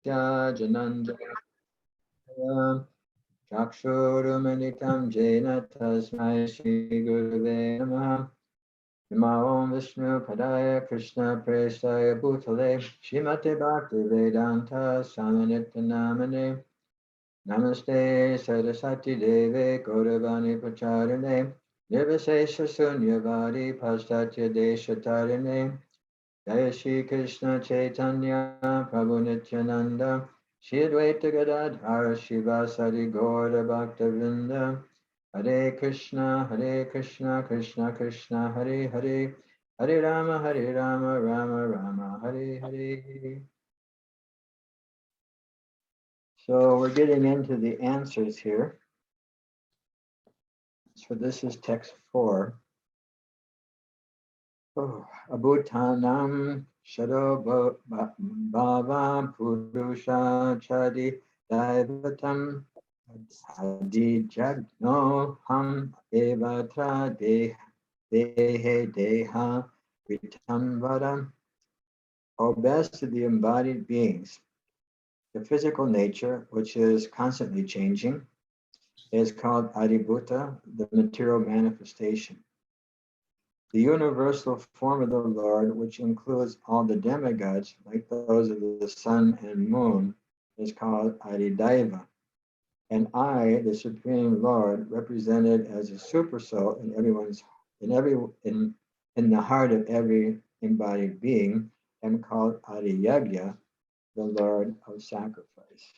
jananda chakshurumanitam jena tasmai shri gurave namaha. Namo Om Vishnu Padaya Krishna Prestaya Bhutale Shrimate Bhakti Vedanta Samanita Namane Namaste Saraswati Deve Gauravani Pacharine Nirvasesha Sunyavadi Pastatya Deshatarine Jaya Shri Krishna Chaitanya Prabhu Nityananda Shri Advaita Gadadhara Shivasari Gaura Bhaktavinda Hare Krishna, Krishna Krishna, Hare Hare, Hare Rama, Rama Rama, Hare Hare. So we're getting into the answers here. So this is text 4. Oh, Abhutanam Shado Bhava Purusha Chadi Daivatam adhiyajña ham evatra deha vitamvara. O best of the embodied beings, the physical nature, which is constantly changing, is called adhibhūta, the material manifestation. The universal form of the Lord, which includes all the demigods, like those of the sun and moon, is called adhidaiva. And I, the Supreme Lord, represented as a Supersoul in the heart of every embodied being, am called adhiyajña, the Lord of sacrifice.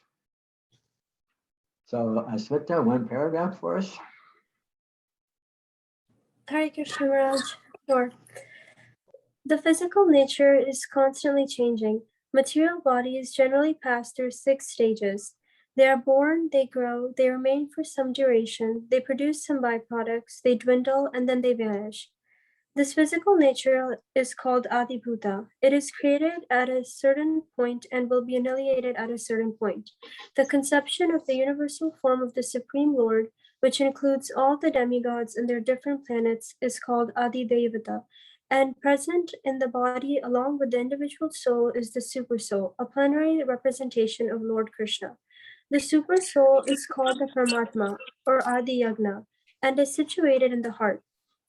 So, Asmita, one paragraph for us. Hare Krishna Maharaj. Sure. The physical nature is constantly changing. Material bodies generally pass through 6 stages. They are born, they grow, they remain for some duration, they produce some byproducts, they dwindle, and then they vanish. This physical nature is called adhibhūta. It is created at a certain point and will be annihilated at a certain point. The conception of the universal form of the Supreme Lord, which includes all the demigods and their different planets, is called adhidaiva. And present in the body along with the individual soul is the Supersoul, a plenary representation of Lord Krishna. The Supersoul is called the Paramatma, or adhiyajña, and is situated in the heart.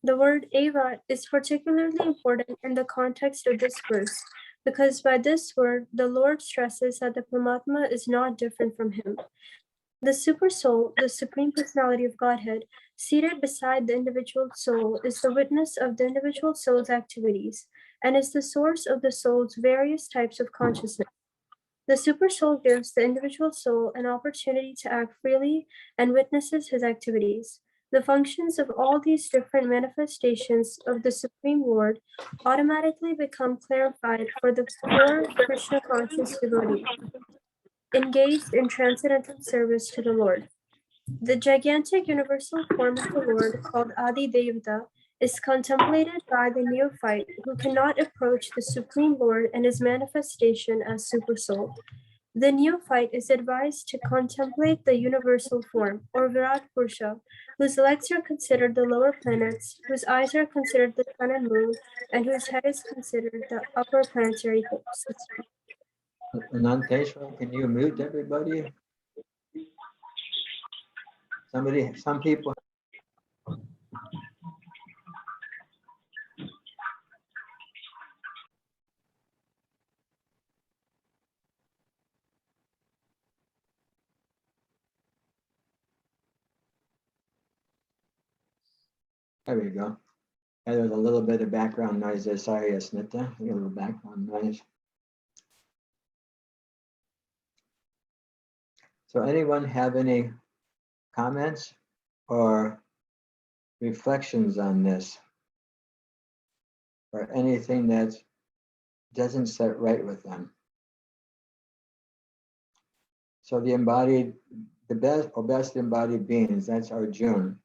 The word eva is particularly important in the context of this verse, because by this word, the Lord stresses that the Paramatma is not different from him. The Supersoul, the Supreme Personality of Godhead, seated beside the individual soul, is the witness of the individual soul's activities, and is the source of the soul's various types of consciousness. The Supersoul gives the individual soul an opportunity to act freely and witnesses his activities. The functions of all these different manifestations of the Supreme Lord automatically become clarified for the pure Krishna conscious devotee, engaged in transcendental service to the Lord. The gigantic universal form of the Lord, called adhidaiva, is contemplated by the neophyte who cannot approach the Supreme Lord and his manifestation as Supersoul. The neophyte is advised to contemplate the universal form, or Virat Purusha, whose legs are considered the lower planets, whose eyes are considered the sun and moon, and whose head is considered the upper planetary system. Ananteshwar, can you mute everybody? Some people. There we go. Yeah, there's a little bit of background noise there. Sorry, Asmita. A little background noise. So anyone have any comments or reflections on this? Or anything that doesn't set right with them? So the best embodied beings, that's Arjuna.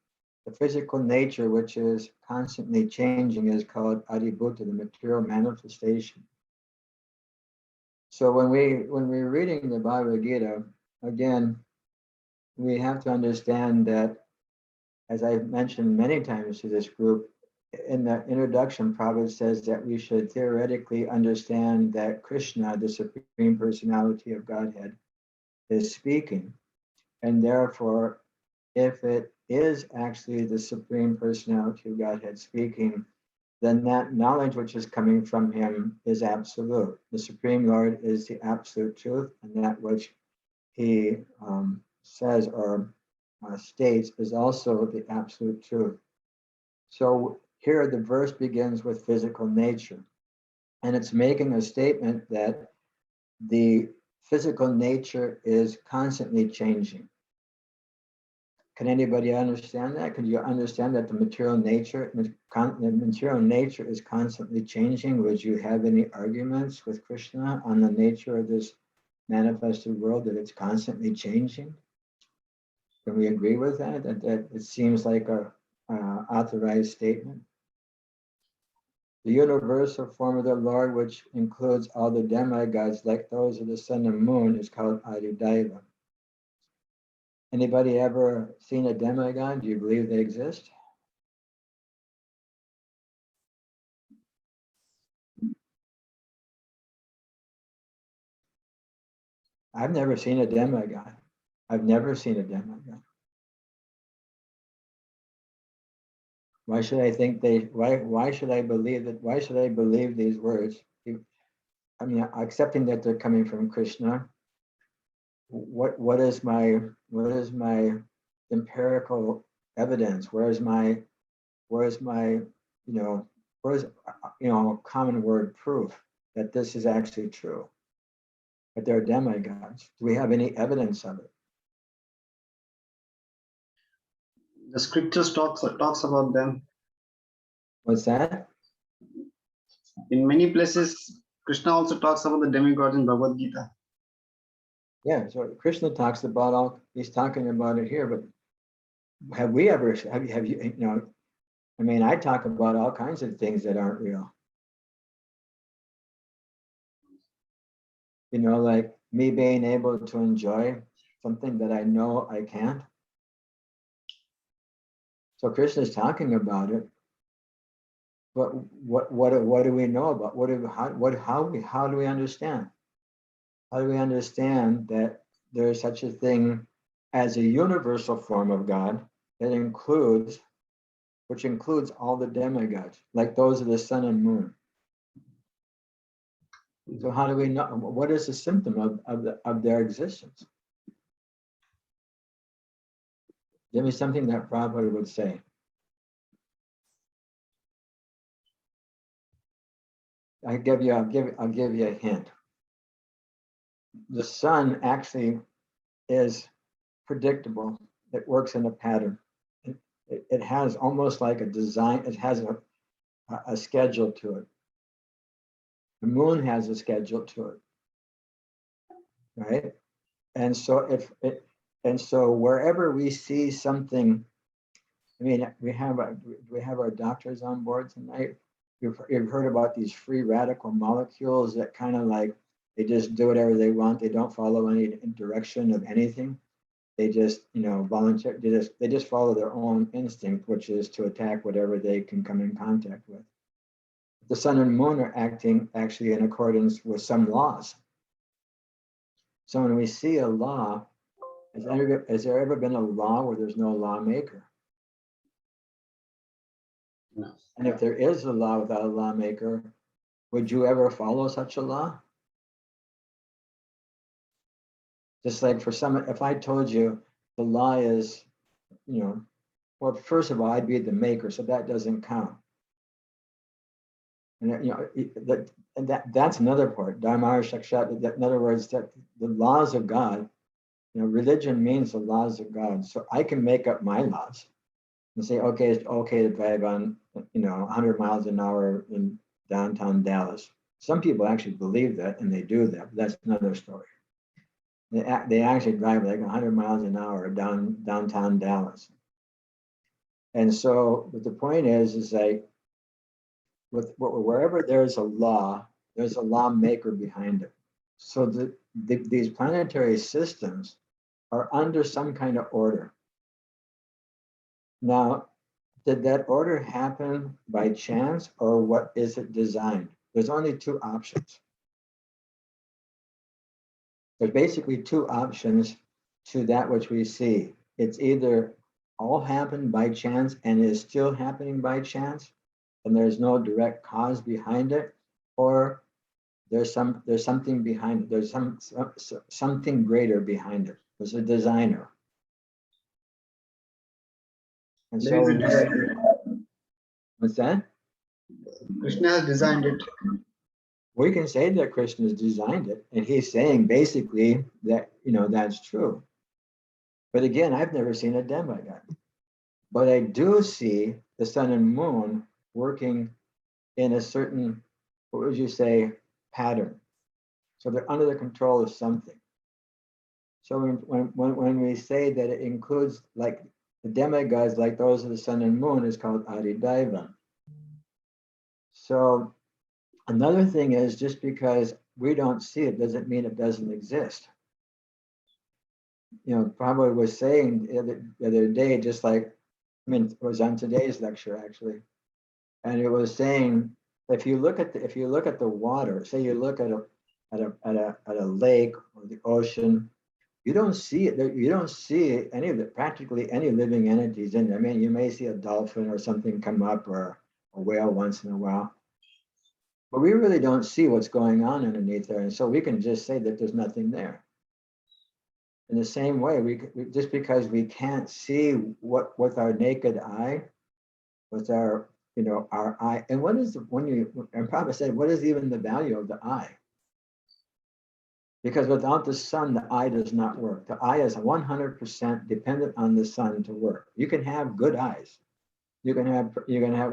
The physical nature, which is constantly changing, is called adhibhūta, the material manifestation. So when we're reading the Bhagavad Gita, again, we have to understand that, as I've mentioned many times to this group, in the introduction, Prabhupada says that we should theoretically understand that Krishna, the Supreme Personality of Godhead, is speaking. And therefore, if it is actually the Supreme Personality of Godhead speaking, then that knowledge which is coming from him is absolute. The Supreme Lord is the absolute truth, and that which he says or states is also the absolute truth. So here the verse begins with physical nature, and it's making a statement that the physical nature is constantly changing. Can anybody understand that? Can you understand that the material nature is constantly changing? Would you have any arguments with Krishna on the nature of this manifested world, that it's constantly changing? Can we agree with that? That it seems like a authorized statement? The universal form of the Lord, which includes all the demigods, like those of the sun and moon, is called adhidaiva. Anybody ever seen a demigod? Do you believe they exist? I've never seen a demigod. I've never seen a demigod. Why should I think why should I believe that? Why should I believe these words? I mean, accepting that they're coming from Krishna. What is my empirical evidence? Where's my common word proof that this is actually true, that they're demigods? Do we have any evidence of it? The scriptures talks about them. What's that? In many places, Krishna also talks about the demigods in Bhagavad Gita. Yeah, so Krishna talks about he's talking about it here, but have we ever, have you, I mean, I talk about all kinds of things that aren't real. Like me being able to enjoy something that I know I can't. So Krishna's talking about it, but what do we know about? How do we understand? How do we understand that there is such a thing as a universal form of God that which includes all the demigods, like those of the sun and moon? So how do we know? What is the symptom of their existence? Give me something that Prabhupada would say. I'll give you a hint. The sun actually is predictable. It works in a pattern. It has almost like a design. It has a schedule to it. The moon has a schedule to it, right? And so wherever we see something, I mean, we have our doctors on board tonight. You've heard about these free radical molecules that kind of like, they just do whatever they want. They don't follow any direction of anything. They just, volunteer. They just follow their own instinct, which is to attack whatever they can come in contact with. The sun and moon are acting actually in accordance with some laws. So when we see a law, has there ever been a law where there's no lawmaker? No. And if there is a law without a lawmaker, would you ever follow such a law? Just like if I told you the law is, well, first of all, I'd be the maker, so that doesn't count. And that's another part. Dharma Shakshat. In other words, that the laws of God, religion means the laws of God. So I can make up my laws and say, okay, it's okay to drive on, 100 miles an hour in downtown Dallas. Some people actually believe that, and they do that, but that's another story. They actually drive like 100 miles an hour downtown Dallas. And so, but the point is like, wherever there's a law maker behind it. So these planetary systems are under some kind of order. Now, did that order happen by chance, or what is it designed? There's only two options. There's basically two options to that which we see. It's either all happened by chance and is still happening by chance, and there's no direct cause behind it, or there's something behind it. There's something greater behind it. There's a designer. And There is so, a designer. what's that? Krishna has designed it. We can say that Krishna has designed it, and he's saying basically that, that's true. But again, I've never seen a demigod. But I do see the sun and moon working in a certain, what would you say, pattern. So they're under the control of something. So when we say that it includes like the demigods, like those of the sun and moon, is called adhidaiva. So another thing is, just because we don't see it doesn't mean it doesn't exist. Prabhupada was saying the other day, just like, it was on today's lecture actually, and it was saying, if you look at the water, say you look at a lake or the ocean, you don't see it. You don't see practically any living entities in there. You may see a dolphin or something come up, or a whale once in a while, but we really don't see what's going on underneath there, and so we can just say that there's nothing there. In the same way, we just because we can't see what with our naked eye, with our our eye, and what is and Prabhupada said, what is even the value of the eye? Because without the sun, the eye does not work. The eye is 100% dependent on the sun to work. You can have good eyes. You can have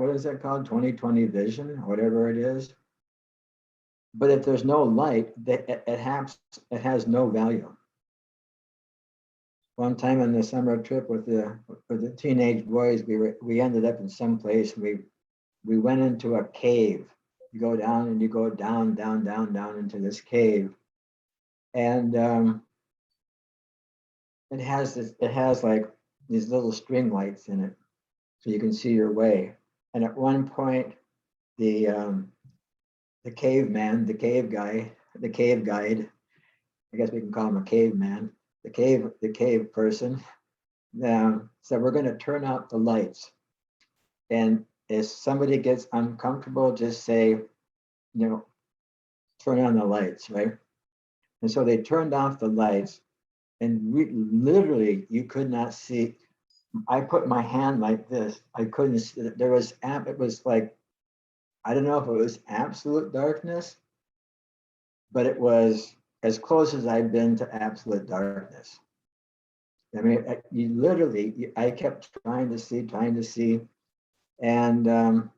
what is that called? 20/20 vision, whatever it is. But if there's no light, it has no value. One time on the summer trip with the teenage boys, we ended up in some place. We went into a cave. You go down and you go down into this cave, and it has like these little string lights in it, so you can see your way. And at one point, the caveman, the cave guide, I guess we can call him a caveman, the cave person, said, we're going to turn out the lights. And if somebody gets uncomfortable, just say, turn on the lights, right? And so they turned off the lights, and literally you could not see. I put my hand like this. I couldn't see. It was like, I don't know if it was absolute darkness, but it was as close as I've been to absolute darkness. I kept trying to see, and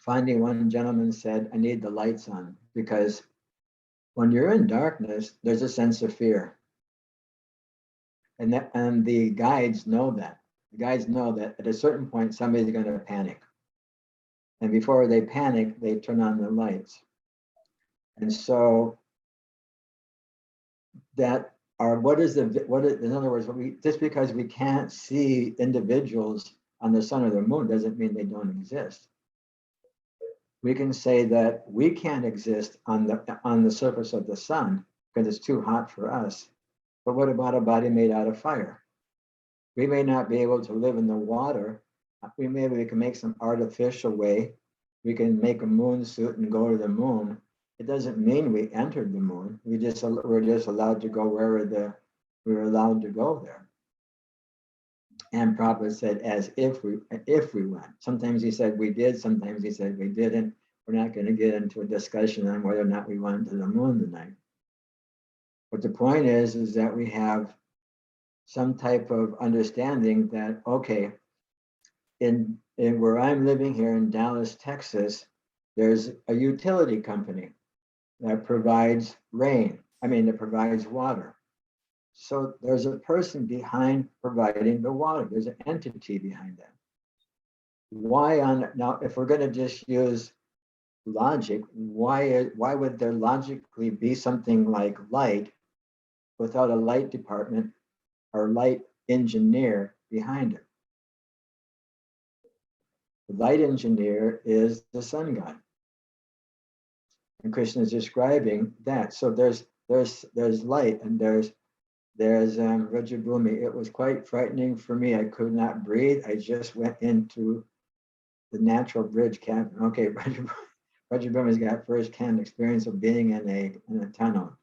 finally one gentleman said, I need the lights on, because when you're in darkness, there's a sense of fear. And the guides know that. The guides know that at a certain point, somebody's going to panic. And before they panic, they turn on the lights. And so in other words, just because we can't see individuals on the sun or the moon doesn't mean they don't exist. We can say that we can't exist on the surface of the sun because it's too hot for us. But what about a body made out of fire? We may not be able to live in the water. We can make some artificial way. We can make a moon suit and go to the moon. It doesn't mean we entered the moon. We're just allowed to go wherever we were allowed to go there. And Prabhupada said, as if we went. Sometimes he said we did, sometimes he said we didn't. We're not going to get into a discussion on whether or not we went to the moon tonight. But the point is that we have some type of understanding that, okay, in where I'm living here in Dallas, Texas, there's a utility company that provides that provides water. So there's a person behind providing the water. There's an entity behind that. Now, if we're going to just use logic, why would there logically be something like light without a light department or light engineer behind it? The light engineer is the sun god. And Krishna is describing that. So there's light and there's Rajabhumi. It was quite frightening for me. I could not breathe. I just went into the natural bridge cabin. Okay, Rajabhumi's got first-hand experience of being in a tunnel.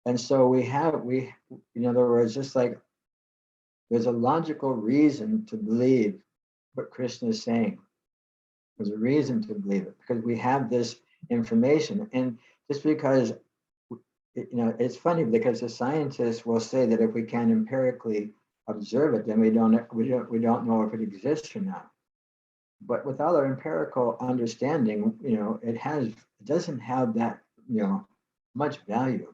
And so in other words, just like there's a logical reason to believe what Krishna is saying. There's a reason to believe it because we have this information. And just because, it's funny because the scientists will say that if we can empirically observe it, then we don't know if it exists or not. But with all our empirical understanding, it doesn't have that, much value.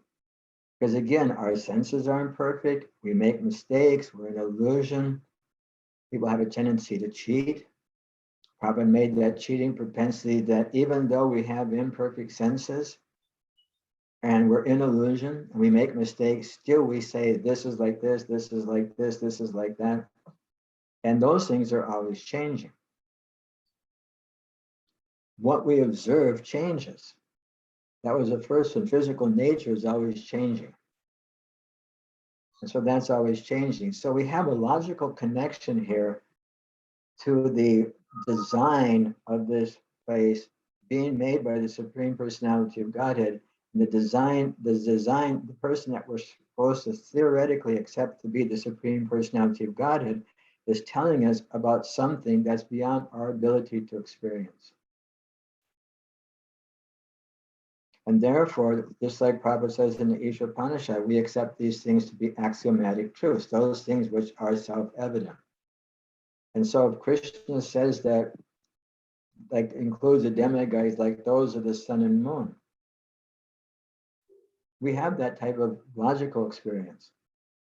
Because again, our senses are imperfect, we make mistakes, we're an illusion. People have a tendency to cheat. Prabhupada made that cheating propensity that even though we have imperfect senses and we're in illusion and we make mistakes, still we say this is like this is like this is like that. And those things are always changing. What we observe changes. That was the first one. Physical nature is always changing. And so that's always changing. So we have a logical connection here to the design of this place being made by the Supreme Personality of Godhead. And the person that we're supposed to theoretically accept to be the Supreme Personality of Godhead is telling us about something that's beyond our ability to experience. And therefore, just like Prabhupada says in the Ishopanishad, we accept these things to be axiomatic truths, those things which are self-evident. And so if Krishna says that, like, includes the demigods, like those of the sun and moon, we have that type of logical experience.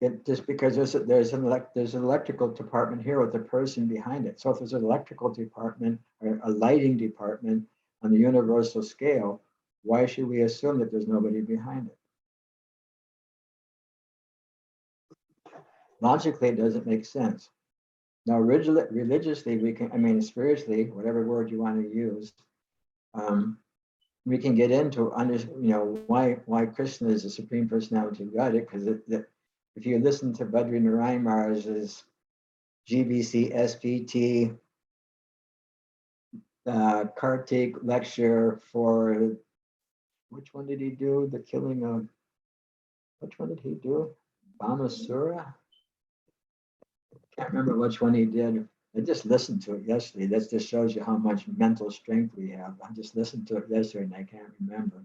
It just because there's an electrical department here with a person behind it. So if there's an electrical department or a lighting department on the universal scale, why should we assume that there's nobody behind it? Logically, it doesn't make sense. Now, religiously, spiritually, whatever word you want to use, we can get into why Krishna is the Supreme Personality of Godhead. Because if you listen to Badri Narayan Maharaj's GBC SPT Kartik lecture for, which one did he do? The killing of, which one did he do? Bhamasura? Can't remember which one he did. I just listened to it yesterday. That just shows you how much mental strength we have. I just listened to it yesterday and I can't remember.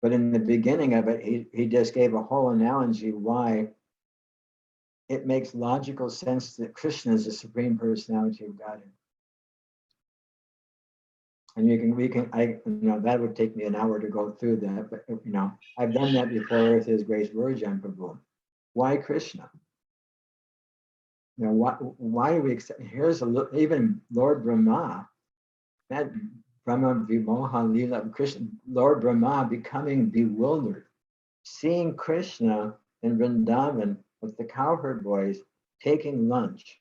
But in the beginning of it, he just gave a whole analogy why it makes logical sense that Krishna is the Supreme Personality of Godhead. And that would take me an hour to go through that, but I've done that before with His Grace Virgin Prabhu. Why Krishna? Why do we accept? Here's even Lord Brahma, that Brahma Vimoha Lila Krishna, Lord Brahma becoming bewildered, seeing Krishna in Vrindavan with the cowherd boys taking lunch,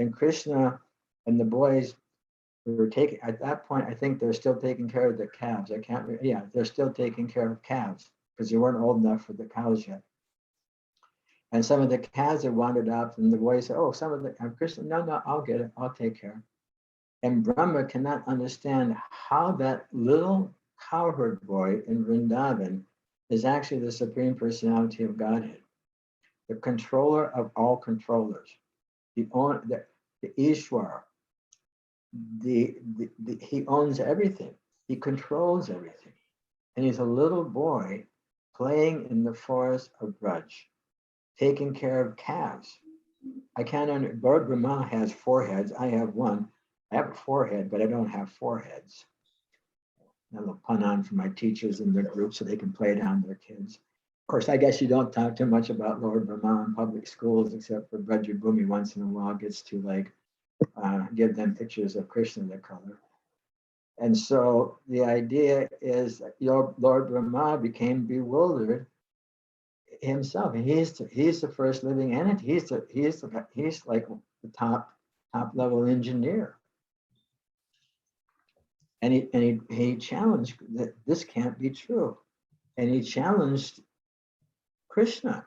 and Krishna and the boys were taking, at that point, I think they're still taking care of the calves. They're still taking care of calves because they weren't old enough for the cows yet. And some of the calves had wandered up, and the boys said, "Oh, some of the Krishna, no, I'll get it. I'll take care." And Brahma cannot understand how that little cowherd boy in Vrindavan is actually the Supreme Personality of Godhead, the controller of all controllers, the Ishwar. He owns everything. He controls everything, and he's a little boy playing in the forest of Braj, taking care of calves. I can't understand. Lord Brahma has 4 heads. I have 1. I have a forehead, but I don't have 4 heads. A little pun on for my teachers in their group so they can play it on their kids. Of course, I guess you don't talk too much about Lord Brahma in public schools, except for Brajabhumi once in a while gets to give them pictures of Krishna the color. And so the idea is that Lord Brahma became bewildered himself. He's the first living entity. He's like the top top-level engineer. And he challenged that this can't be true. And he challenged Krishna.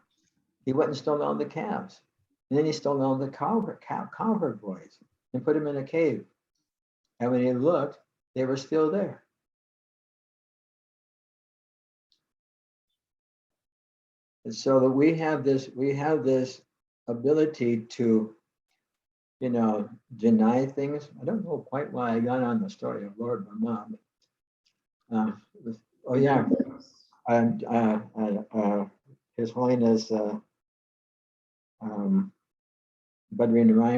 He went and stole all the calves. And then he stole all the cowherd boys and put them in a cave. And when he looked, they were still there. And so that we have this ability to, deny things. I don't know quite why I got on the story of Lord Brahma. Oh yeah, and His Holiness Bhadrinarayan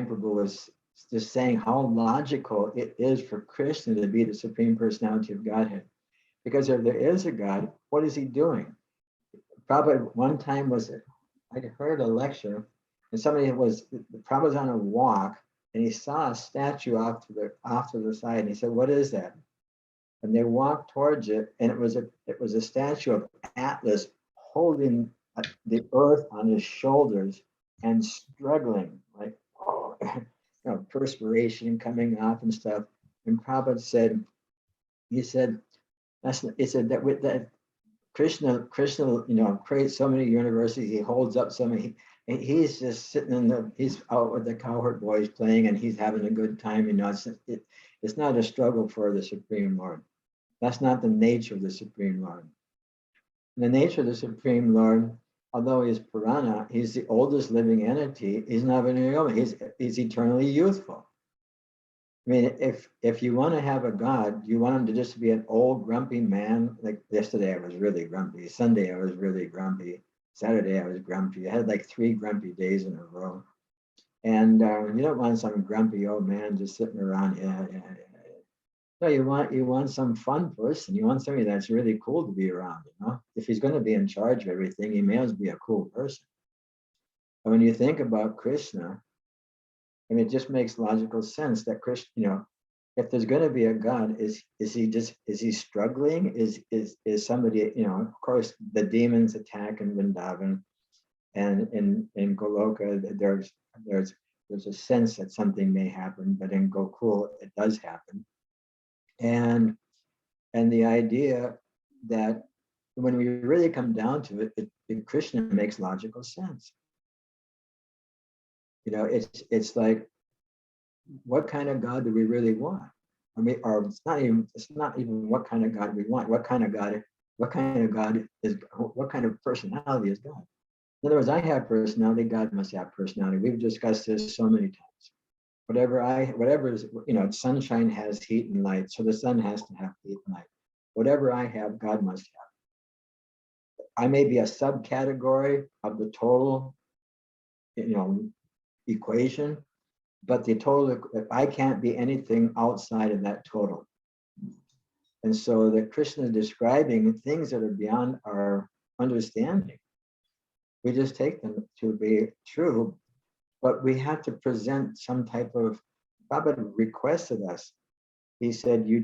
Prabhu was just saying how logical it is for Krishna to be the Supreme Personality of Godhead. Because if there is a God, what is he doing? Probably one time I heard a lecture, and Prabhupada was on a walk, and he saw a statue off to the side, and he said, "What is that?" And they walked towards it, and it was a statue of Atlas holding the earth on his shoulders and struggling, like perspiration coming off and stuff. And Prabhupada said, that with that Krishna, creates so many universes. He holds up so many. He's just sitting he's out with the cowherd boys playing, and he's having a good time. It's not a struggle for the Supreme Lord. That's not the nature of the Supreme Lord. The nature of the Supreme Lord, although he's Purana, he's the oldest living entity. He's not an Nirvana. He's eternally youthful. I mean, if you want to have a God, you want him to just be an old grumpy man. Like yesterday, I was really grumpy. Sunday, I was really grumpy. Saturday, I was grumpy. I had like 3 grumpy days in a row. And you don't want some grumpy old man just sitting around. No, you want some fun person. You want somebody that's really cool to be around. If he's going to be in charge of everything, he may as well be a cool person. And when you think about Krishna, I mean, it just makes logical sense that Krishna, if there's going to be a God, is he struggling? Is somebody, of course, the demons attack in Vrindavan, and in Goloka, there's a sense that something may happen, but in Gokul, it does happen. And the idea that when we really come down to it, Krishna makes logical sense. It's like, what kind of God do we really want? I mean, or it's not even what kind of God we want. What kind of personality is God? In other words, I have personality, God must have personality. We've discussed this so many times. Whatever is, sunshine has heat and light, so the sun has to have heat and light. Whatever I have, God must have. I may be a subcategory of the total, equation, but the total, I can't be anything outside of that total. And so that Krishna is describing things that are beyond our understanding. We just take them to be true, but we have to present some type of, Bhagavad requested us. He said, you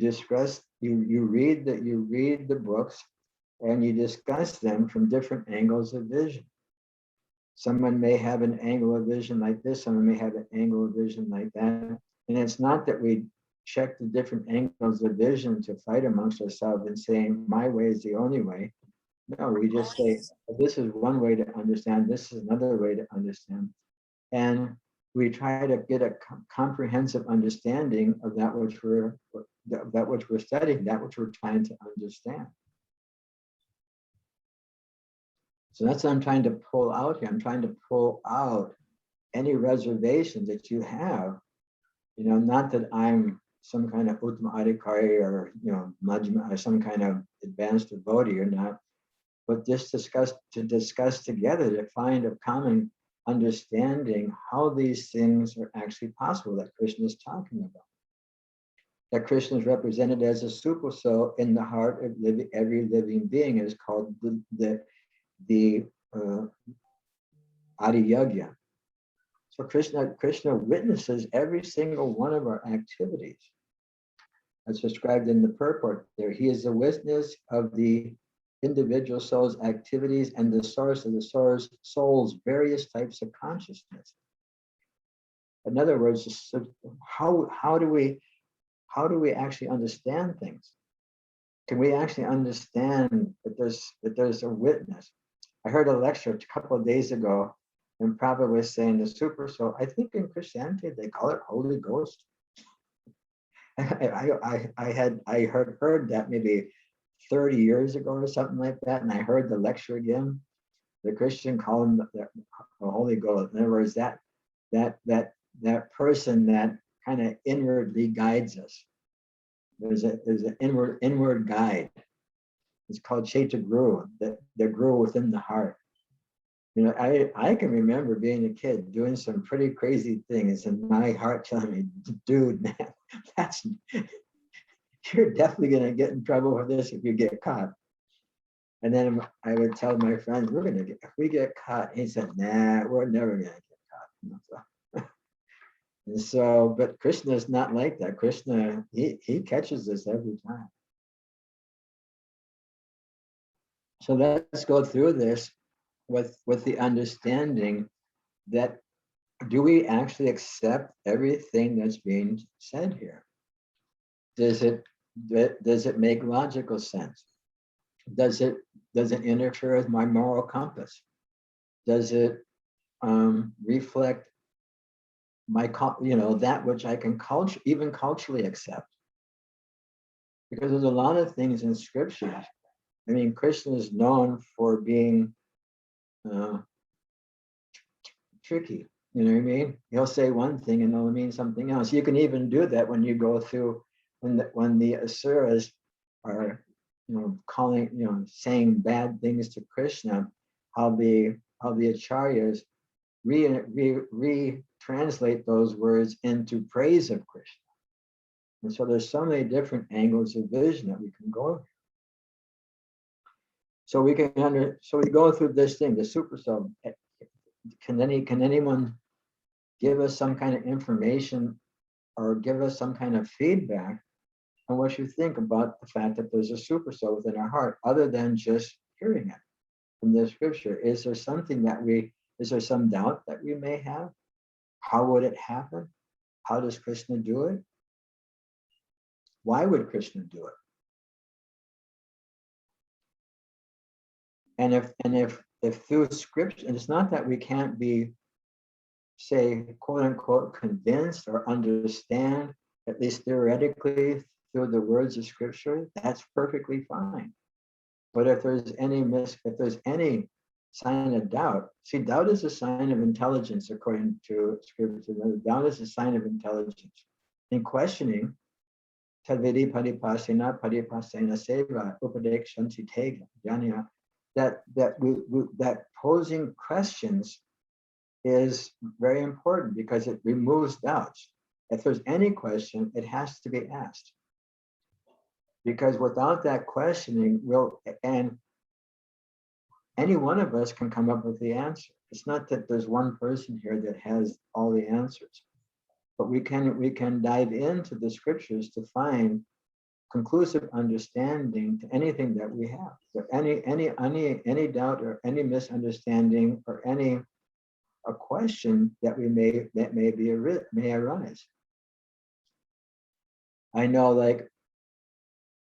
read the books and you discuss them from different angles of vision. Someone may have an angle of vision like this, someone may have an angle of vision like that. And it's not that we check the different angles of vision to fight amongst ourselves and saying, my way is the only way. No, we just say, this is one way to understand, this is another way to understand. And we try to get a comprehensive understanding of that which we're studying, that which we're trying to understand. So that's what I'm trying to pull out here. I'm trying to pull out any reservations that you have. Not that I'm some kind of Uttama Adhikari or Majjhima or some kind of advanced devotee or not, but just discuss together to find a common understanding how these things are actually possible that Krishna is talking about. That Krishna is represented as a Supersoul in the heart of every living being is called the adhiyajña. So Krishna witnesses every single one of our activities. As described in the purport there, he is the witness of the individual soul's activities and the source of the soul's various types of consciousness. In other words, how do we actually understand things? Can we actually understand that there's a witness? I heard a lecture a couple of days ago, and Prabhupada was saying the Supersoul. I think in Christianity they call it Holy Ghost. I heard that maybe 30 years ago or something like that, and I heard the lecture again. The Christian call him the Holy Ghost. In other words, that person that kind of inwardly guides us. There's an inward guide. It's called Chaita Guru, that grew within the heart. You know, I can remember being a kid doing some pretty crazy things, and my heart telling me, dude, man, you're definitely gonna get in trouble for this if you get caught. And then I would tell my friends, if we get caught, he said, nah, we're never gonna get caught. You know, so. And so, but Krishna is not like that. Krishna, he catches us every time. So let's go through this with the understanding that, do we actually accept everything that's being said here? Does it make logical sense? Does it interfere with my moral compass? Does it reflect my, that which I can even culturally accept? Because there's a lot of things in scriptures. I mean, Krishna is known for being tricky. You know what I mean? He'll say one thing and it'll mean something else. You can even do that when you go through, when the asuras are, saying bad things to Krishna, how the acharyas retranslate those words into praise of Krishna. And so there's so many different angles of vision that we can go. So we go through this thing, the Supersoul. Can anyone give us some kind of information or give us some kind of feedback on what you think about the fact that there's a Supersoul within our heart, other than just hearing it from the scripture? Is there something is there some doubt that we may have? How would it happen? How does Krishna do it? Why would Krishna do it? And if through scripture, and it's not that we can't be, say, quote unquote, convinced or understand, at least theoretically, through the words of scripture, that's perfectly fine. But if there's any sign of doubt, see, doubt is a sign of intelligence according to scripture. Doubt is a sign of intelligence. In questioning, tadvedi padipasena padipasena seva upadekshanti te jnana, that posing questions is very important because it removes doubts. If there's any question, it has to be asked. Because without that questioning, and any one of us can come up with the answer. It's not that there's one person here that has all the answers, but we can dive into the scriptures to find conclusive understanding to anything that we have. So any doubt or any misunderstanding or a question that may arise. I know, like,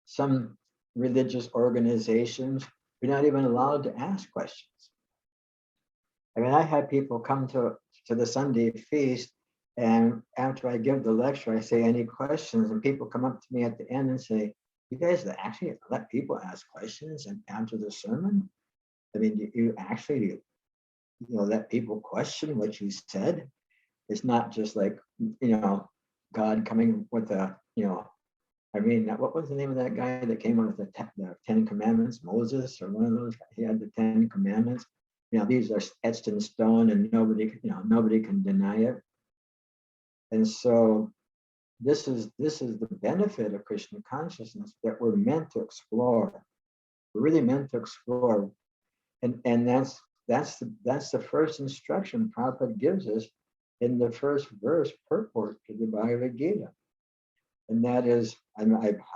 some religious organizations, you're not even allowed to ask questions. I mean, I had people come to the Sunday feast, and after I give the lecture, I say, any questions? And people come up to me at the end and say, you guys actually let people ask questions and after the sermon? I mean, do you actually, let people question what you said? It's not just like, God coming with what was the name of that guy that came up with the 10 Commandments? Moses, or one of those? He had the 10 Commandments. These are etched in stone, and nobody can deny it. And so this is the benefit of Krishna consciousness that we're meant to explore. We're really meant to explore, and that's the first instruction Prabhupada gives us in the first verse purport to the Bhagavad Gita. And that is, I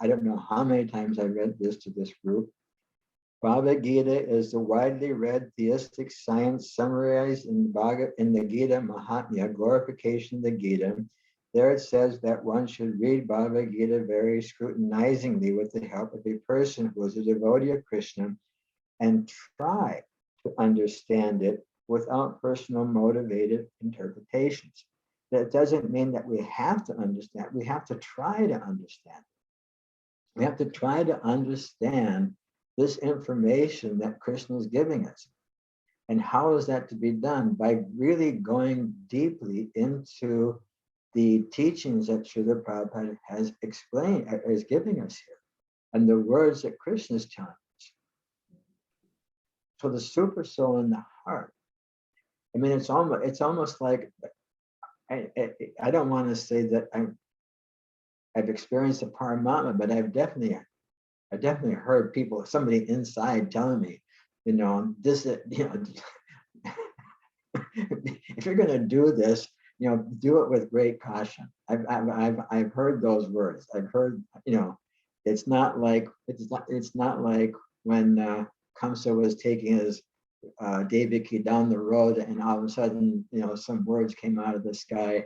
don't know how many times I read this to this group, Bhagavad Gita is the widely read theistic science summarized in the Gita Mahatmya, glorification of the Gita. There it says that one should read Bhagavad Gita very scrutinizingly with the help of a person who is a devotee of Krishna and try to understand it without personal motivated interpretations. That doesn't mean that we have to understand. We have to try to understand. We have to try to understand this information that Krishna is giving us. And how is that to be done? By really going deeply into the teachings that Srila Prabhupada has explained, is giving us here, and the words that Krishna is telling us. So the super soul in the heart. I mean, it's almost like, I don't want to say that I've experienced a Paramatma, but I've definitely heard people, somebody inside telling me, this, if you're going to do this, do it with great caution. I've heard those words. I've heard, it's not like when Kamsa was taking his Devaki down the road, and all of a sudden, some words came out of the sky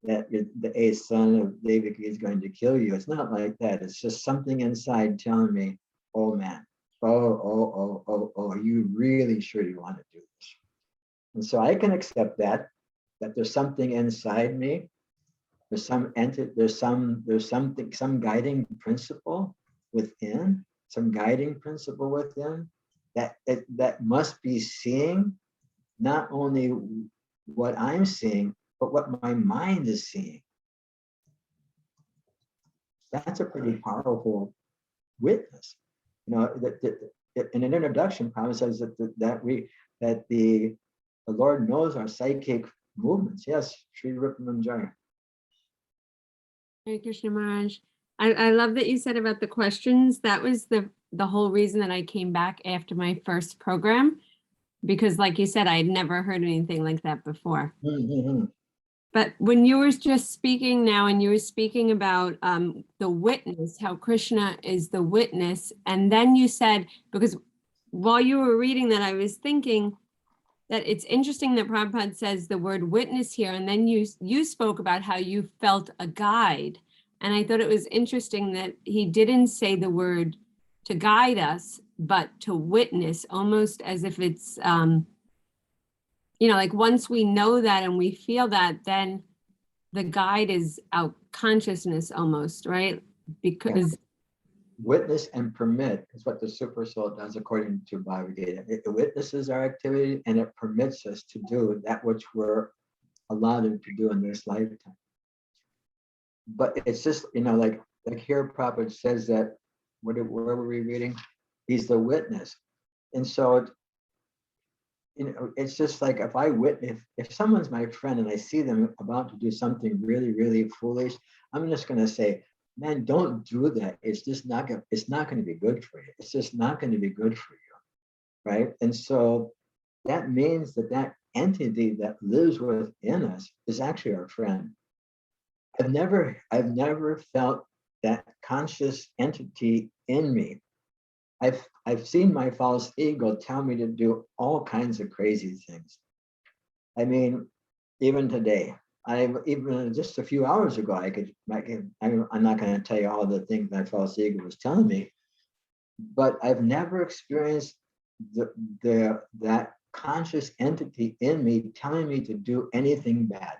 that the eighth son of Devaki is going to kill you. It's not like that. It's just something inside telling me, oh man, oh, you really sure you want to do this? And so I can accept that there's something inside me. There's some entity, there's something, some guiding principle within, that must be seeing not only what I'm seeing, but what my mind is seeing. That's a pretty powerful witness. In an introduction, Prabhupada says that the Lord knows our psychic movements. Yes, Sri Rupamanjaya. Hare Krishna Maharaj. I love that you said about the questions. That was the whole reason that I came back after my first program, because like you said, I had never heard anything like that before. Mm-hmm. But when you were just speaking now, and you were speaking about the witness, how Krishna is the witness, and then you said, because while you were reading that, I was thinking that it's interesting that Prabhupada says the word witness here, and then you spoke about how you felt a guide. And I thought it was interesting that he didn't say the word to guide us, but to witness, almost as if it's, like once we know that and we feel that, then the guide is our consciousness almost, right? Because yeah. Witness and permit is what the super soul does according to Bhagavad Gita. It witnesses our activity and it permits us to do that which we're allowed to do in this lifetime. But it's just, like here Prabhupada says that, where were we reading? He's the witness. And so, it's just like if someone's my friend and I see them about to do something really, really foolish, I'm just going to say, man, don't do that. It's just not going to be good for you. It's just not going to be good for you, right? And so that means that entity that lives within us is actually our friend. I've never felt that conscious entity in me. I've seen my false ego tell me to do all kinds of crazy things. I mean, even today, even just a few hours ago, I'm not going to tell you all the things my false ego was telling me, but I've never experienced that conscious entity in me telling me to do anything bad.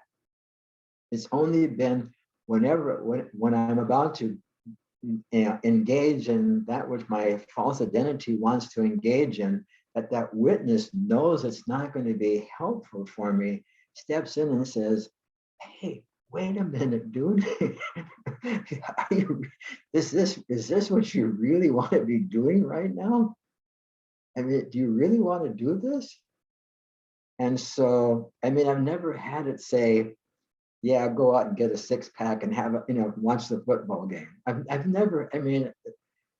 It's only been when I'm about to engage in that which my false identity wants to engage in, that witness knows it's not going to be helpful for me, steps in and says, hey, wait a minute, dude. Is this what you really want to be doing right now? I mean, do you really want to do this? And so, I mean, I've never had it say, yeah, go out and get a 6-pack and have watch the football game. I've never, I mean,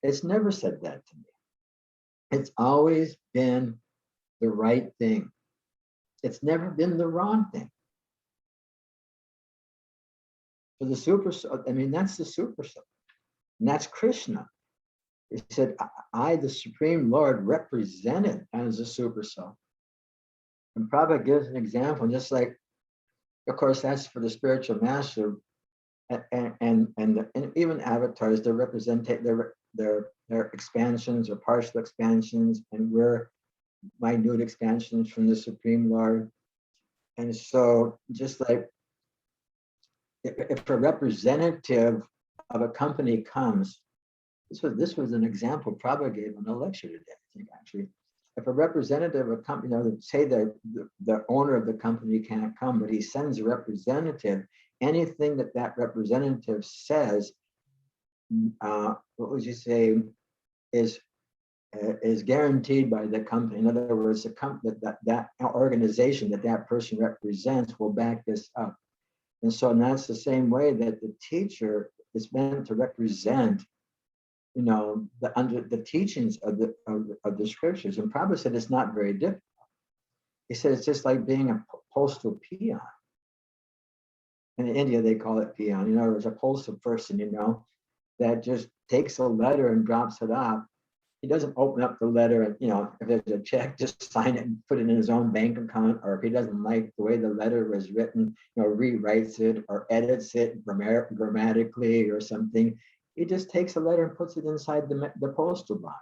it's never said that to me. It's always been the right thing. It's never been the wrong thing. For the super soul, I mean, that's the super soul. And that's Krishna. He said, I, the Supreme Lord, represented as a Supersoul. And Prabhupada gives an example, just like, of course, that's for the spiritual master, and even avatars, they represent their expansions or partial expansions, and we're minute expansions from the Supreme Lord. And so, just like if a representative of a company comes, this was an example Prabhupada gave on a lecture today, I think, actually. If a representative of a company, say that the owner of the company can't come, but he sends a representative, anything that representative says, what would you say, is guaranteed by the company. In other words, the company, that organization that person represents will back this up. And so that's the same way that the teacher is meant to represent, the teachings of the scriptures. And Prabhupada said it's not very difficult. He said it's just like being a postal peon. In India, they call it peon. In other words, a postal person, that just takes a letter and drops it off. He doesn't open up the letter and, if there's a check, just sign it and put it in his own bank account. Or if he doesn't like the way the letter was written, rewrites it or edits it grammatically or something. He just takes a letter and puts it inside the postal box.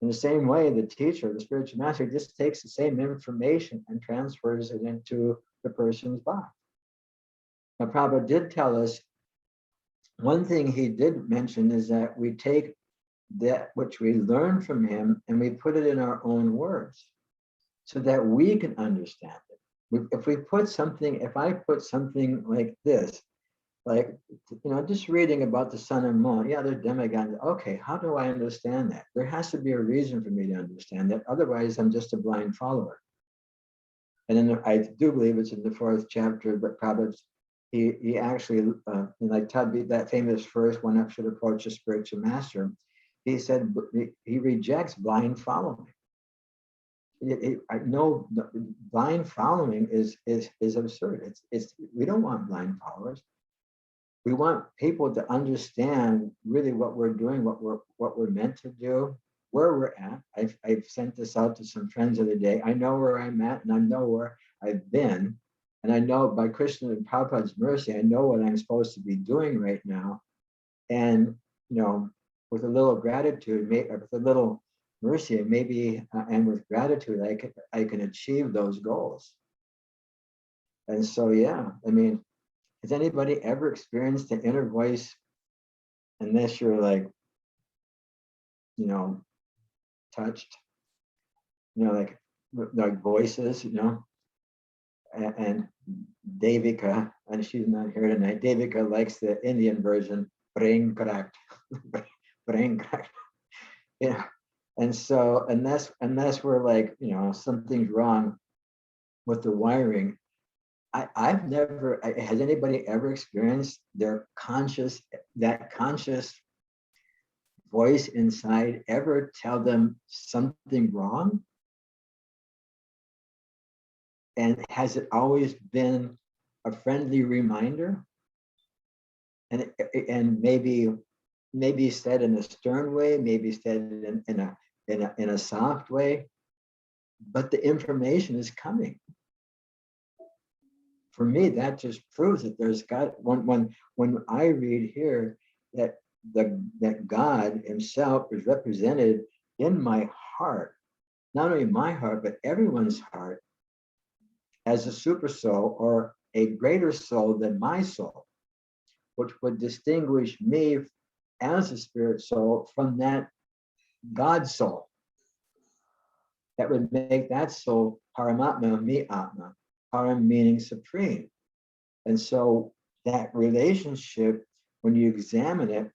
In the same way, the teacher, the spiritual master, just takes the same information and transfers it into the person's box. Now, Prabhupada did tell us, one thing he did mention is that we take that which we learn from him and we put it in our own words so that we can understand it. If I put something like this, like, just reading about the sun and moon, yeah, they're demigods. Okay, how do I understand that? There has to be a reason for me to understand that. Otherwise, I'm just a blind follower. And then I do believe it's in the 4th chapter, but Prabhupada, he actually, like that famous verse, one should approach a spiritual master. He said he rejects blind following. I know blind following is absurd. We don't want blind followers. We want people to understand really what we're doing, what we're meant to do, where we're at. I've sent this out to some friends the other day. I know where I'm at, and I know where I've been, and I know by Krishna and Prabhupada's mercy, I know what I'm supposed to be doing right now, and with a little gratitude, with a little mercy, maybe, and with gratitude, I can achieve those goals. And so, yeah, has anybody ever experienced the inner voice, unless you're like, touched, like voices, and Devika, and she's not here tonight. Devika likes the Indian version, brain cracked, brain cracked. And so unless we're like, something's wrong with the wiring. I've never, has anybody ever experienced that conscious voice inside ever tell them something wrong? And has it always been a friendly reminder? And maybe said in a stern way, maybe said in a soft way, but the information is coming. For me, that just proves that there's God. When I read here that God Himself is represented in my heart, not only my heart but everyone's heart, as a super soul or a greater soul than my soul, which would distinguish me as a spirit soul from that God soul. That would make that soul Paramatma, me Atma. Param meaning supreme. And so that relationship, when you examine it,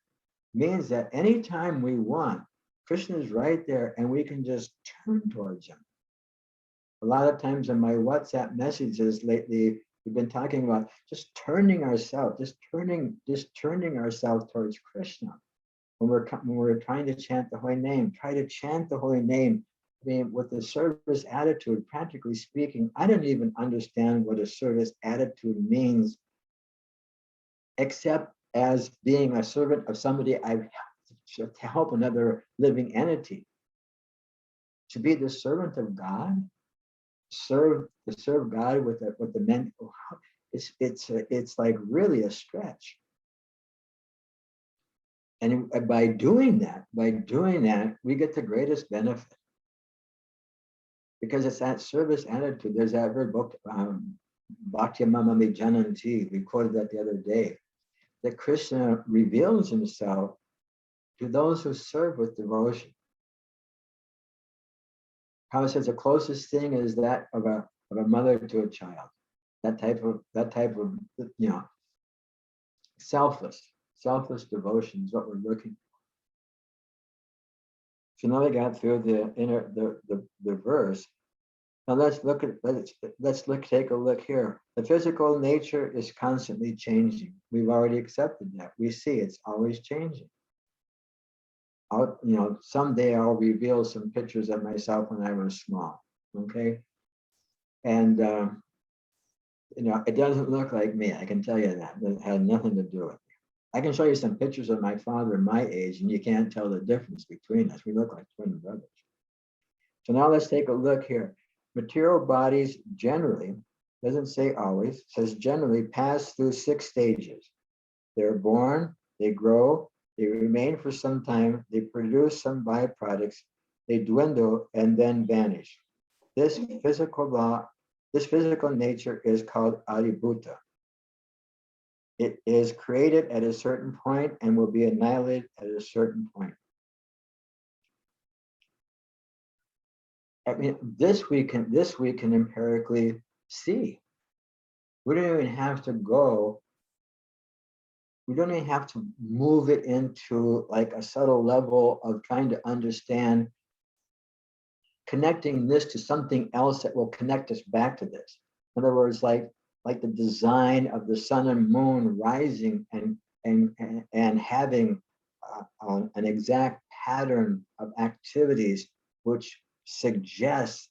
means that anytime we want, Krishna is right there and we can just turn towards Him. A lot of times in my WhatsApp messages lately, we've been talking about just turning ourselves towards Krishna. When we're trying to chant the holy name, try to chant the holy name. With the service attitude, practically speaking, I don't even understand what a service attitude means, except as being a servant of somebody I've helped. to help another living entity. To be the servant of God, to serve God with the men, it's like really a stretch. And by doing that, we get the greatest benefit. Because it's that service attitude. There's that very book, Bhakti Mamami Jananti, we quoted that the other day, that Krishna reveals himself to those who serve with devotion. How it says the closest thing is that of a mother to a child. That type of selfless devotion is what we're looking for. So now we got through the verse. Now let's take a look here. The physical nature is constantly changing. We've already accepted that. We see it's always changing. Someday I'll reveal some pictures of myself when I was small. Okay, and it doesn't look like me. I can tell you that. It had nothing to do with it. I can show you some pictures of my father my age, and you can't tell the difference between us. We look like twin brothers. So now let's take a look here. Material bodies generally, doesn't say always, says generally pass through 6 stages. They're born, they grow, they remain for some time, they produce some byproducts, they dwindle and then vanish. This physical nature is called adhibhūta. It is created at a certain point and will be annihilated at a certain point. I mean, this we can empirically see. We don't even have to go. We don't even have to move it into like a subtle level of trying to understand, connecting this to something else that will connect us back to this. In other words, like the design of the sun and moon rising and having an exact pattern of activities which suggests,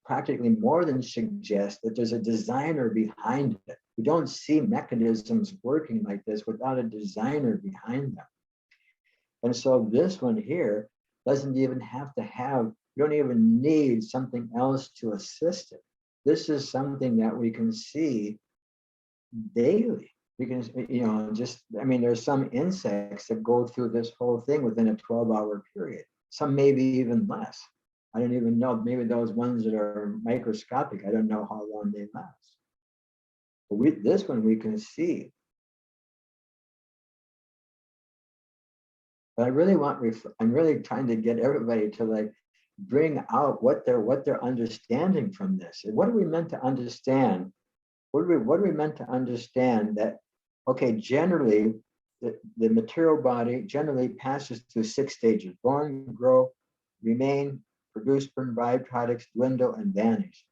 practically more than suggest, that there's a designer behind it. We don't see mechanisms working like this without a designer behind them. And so this one here doesn't even have to have, you don't even need something else to assist it. This is something that we can see daily. We can, there's some insects that go through this whole thing within a 12-hour period. Some maybe even less. I don't even know. Maybe those ones that are microscopic, I don't know how long they last. But this one we can see. But I'm really trying to get everybody to like bring out what they're understanding from this. What are we meant to understand? What are we meant to understand that, okay, generally, the material body generally passes through 6 stages: born, grow, remain, produce byproducts, dwindle, and vanish.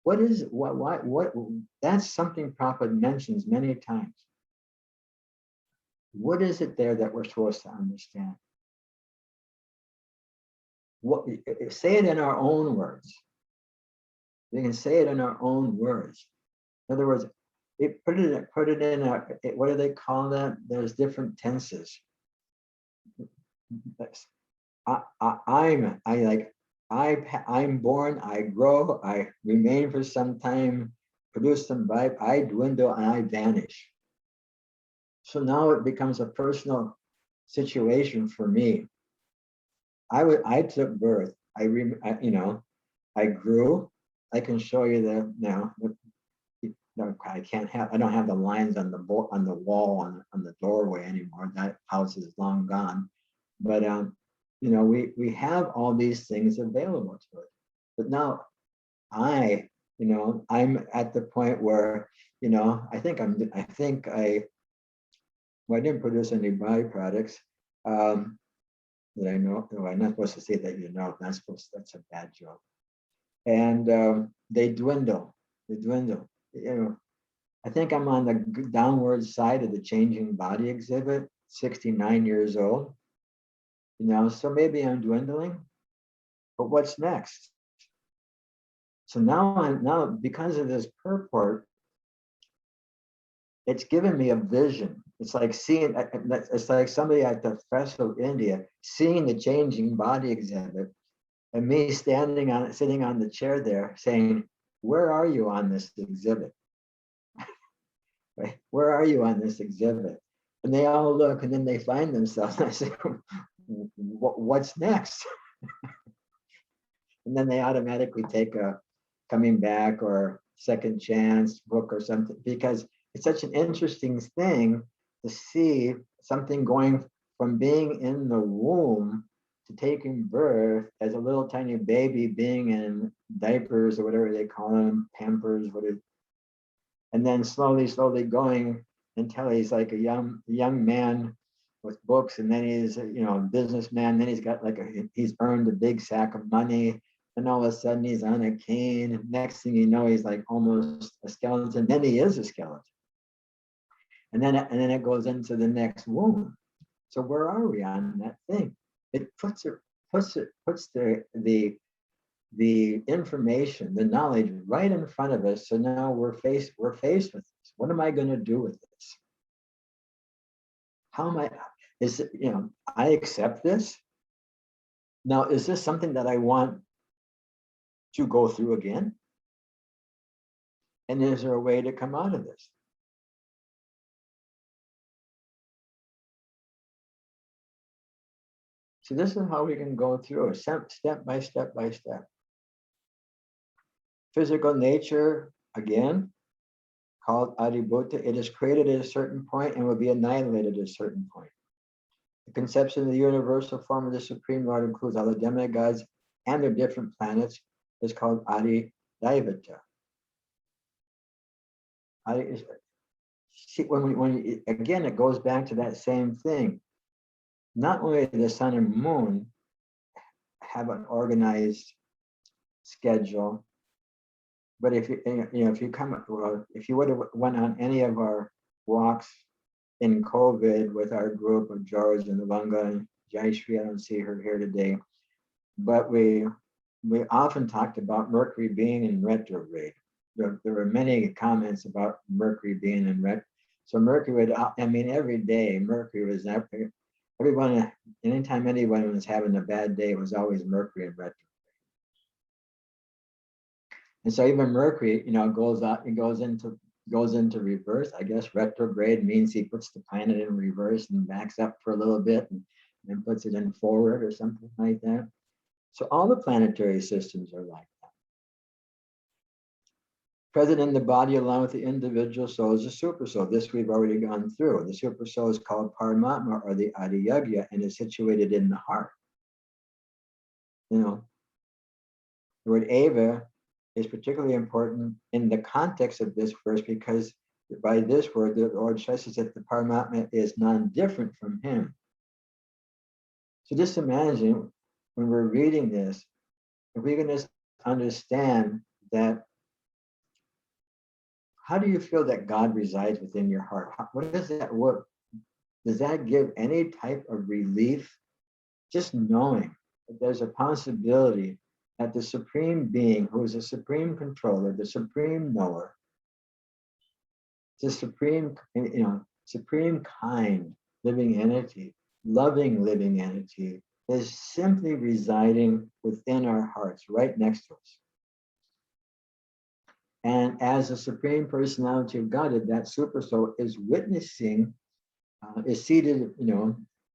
What that's something Prabhupada mentions many times. What is it there that we're supposed to understand? Say it in our own words. We can say it in our own words. In other words, put it in what do they call that? There's different tenses. I'm born, I grow, I remain for some time, produce some vibe, I dwindle, and I vanish. So now it becomes a personal situation for me. I took birth. I grew. I can show you that now. No, I don't have the lines on the wall on the doorway anymore. That house is long gone. But we have all these things available to us. But now I'm at the point where I didn't produce any byproducts. That I know. Oh, I'm not supposed to say that that's a bad joke. And they dwindle. I think I'm on the downward side of the changing body exhibit, 69 years old. So maybe I'm dwindling. But what's next? So now because of this purport, it's given me a vision. It's like seeing, it's like somebody at the Festival of India seeing the changing body exhibit, and me standing on it, sitting on the chair there saying, where are you on this exhibit? Right? Where are you on this exhibit? And they all look, and then they find themselves. And I say, what's next? And then they automatically take a Coming Back or Second Chance book or something, because it's such an interesting thing to see something going from being in the womb to taking birth as a little tiny baby, being in diapers or whatever they call them, Pampers, whatever, and then slowly going until he's like a young man with books, and then he's a businessman. Then he's got he's earned a big sack of money, and all of a sudden he's on a cane. Next thing you know, he's like almost a skeleton. Then he is a skeleton, and then it goes into the next womb. So where are we on that thing? It puts the information, the knowledge right in front of us. So now we're faced with this. What am I going to do with this? How am I? Is it, I accept this. Now, is this something that I want to go through again? And is there a way to come out of this? So this is how we can go through it, step by step by step. Physical nature, again, called adhibhūta. It is created at a certain point and will be annihilated at a certain point. The conception of the universal form of the Supreme Lord includes all the demigods and their different planets. Is called adhidaiva. Again, it goes back to that same thing. Not only the sun and moon have an organized schedule, but if you would have went on any of our walks in COVID with our group of George and Langa and Jayashree, I don't see her here today, but we often talked about Mercury being in retrograde. There were many comments about Mercury being in retrograde. So Mercury would, every day Mercury was everyone, anytime anyone was having a bad day, it was always Mercury in retrograde. And so even Mercury, goes into reverse. I guess retrograde means he puts the planet in reverse and backs up for a little bit and then puts it in forward or something like that. So all the planetary systems are like that. Present in the body along with the individual soul is a supersoul. This we've already gone through. The supersoul is called Paramatma, or the adhiyajña, and is situated in the heart. The word eva is particularly important in the context of this verse, because by this word, the Lord stresses that the Paramatma is non-different from him. So just imagine when we're reading this, if we can just understand that, how do you feel that God resides within your heart? What does that work? Does that give any type of relief? Just knowing that there's a possibility that the Supreme Being, who is the Supreme Controller, the Supreme Knower, the Supreme, Supreme Kind living entity, loving living entity, is simply residing within our hearts, right next to us. And as the Supreme Personality of Godhead, that Supersoul is witnessing, is seated,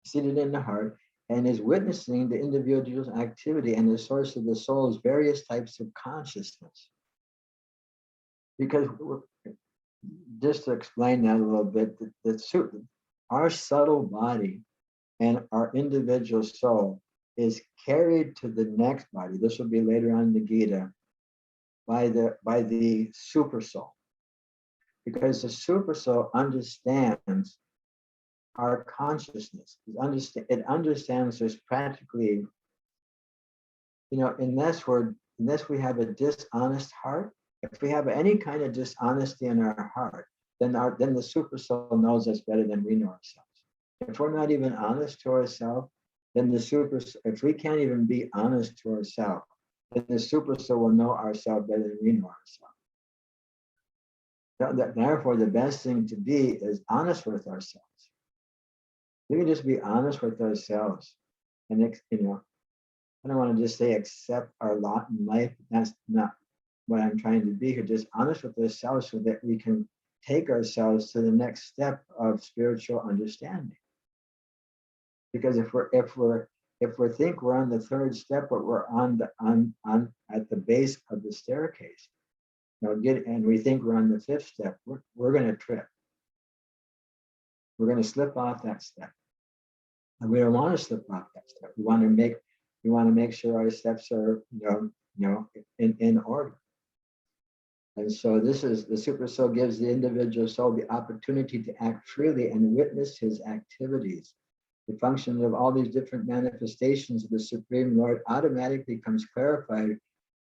seated in the heart, and is witnessing the individual's activity and the source of the soul's various types of consciousness. Because just to explain that a little bit, our subtle body and our individual soul is carried to the next body. This will be later on in the Gita, by the Supersoul, because the Supersoul understands our consciousness. It understands there's practically, unless we have a dishonest heart, if we have any kind of dishonesty in our heart, then the Supersoul knows us better than we know ourselves. If we're not even honest to ourselves, then if we can't even be honest to ourselves, then the Supersoul will know ourselves better than we know ourselves. Therefore, the best thing to be is honest with ourselves. We can just be honest with ourselves, and I don't want to just say accept our lot in life. That's not what I'm trying to be here. Just honest with ourselves so that we can take ourselves to the next step of spiritual understanding. Because if we think we're on the third step, but we're on at the base of the staircase, and we think we're on the fifth step, we're going to trip. We're going to slip off that step, and we don't want to slip off that step. We want to make sure our steps are in order. And so this is the super soul gives the individual soul the opportunity to act freely and witness his activities. The function of all these different manifestations of the Supreme Lord automatically becomes clarified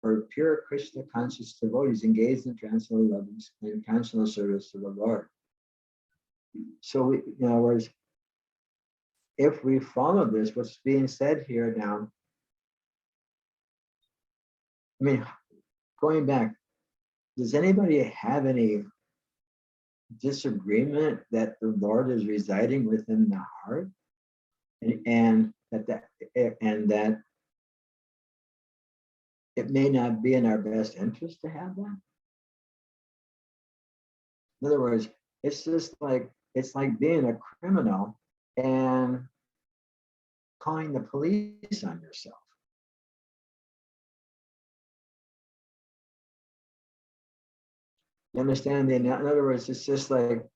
for pure Krishna conscious devotees engaged in transcendental love and transcendental service to the Lord. So in other words, if we follow this, what's being said here now, I mean, going back, does anybody have any disagreement that the Lord is residing within the heart, and that it may not be in our best interest to have that? In other words, it's like being a criminal and calling the police on yourself. You understand? In other words, it's just like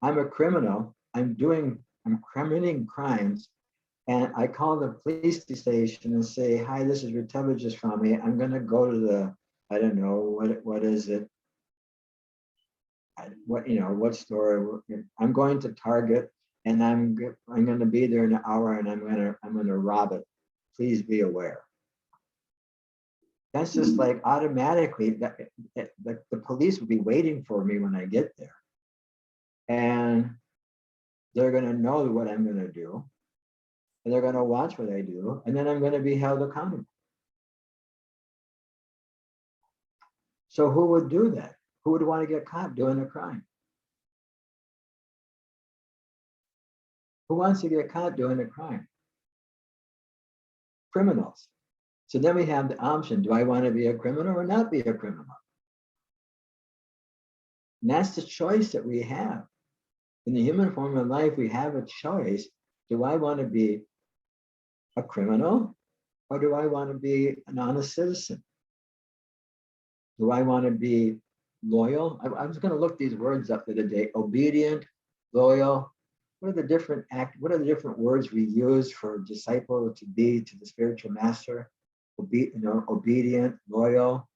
I'm a criminal. I'm committing crimes, and I call the police station and say, "Hi, this is Ritava just from me. I'm going to go to the, I don't know what is it? What store? I'm going to Target, and I'm going to be there in an hour, and I'm going to rob it. Please be aware." That's just like automatically that the police will be waiting for me when I get there, and they're going to know what I'm going to do, and they're going to watch what I do, and then I'm going to be held accountable. So who would do that? Who would want to get caught doing a crime? Who wants to get caught doing a crime? Criminals. So then we have the option, do I want to be a criminal or not be a criminal? And that's the choice that we have. In the human form of life, we have a choice. Do I want to be a criminal, or do I want to be an honest citizen? Do I want to be loyal? I was going to look these words up the other day. Obedient, loyal. What are the different words we use for a disciple to be to the spiritual master? Obedient, loyal.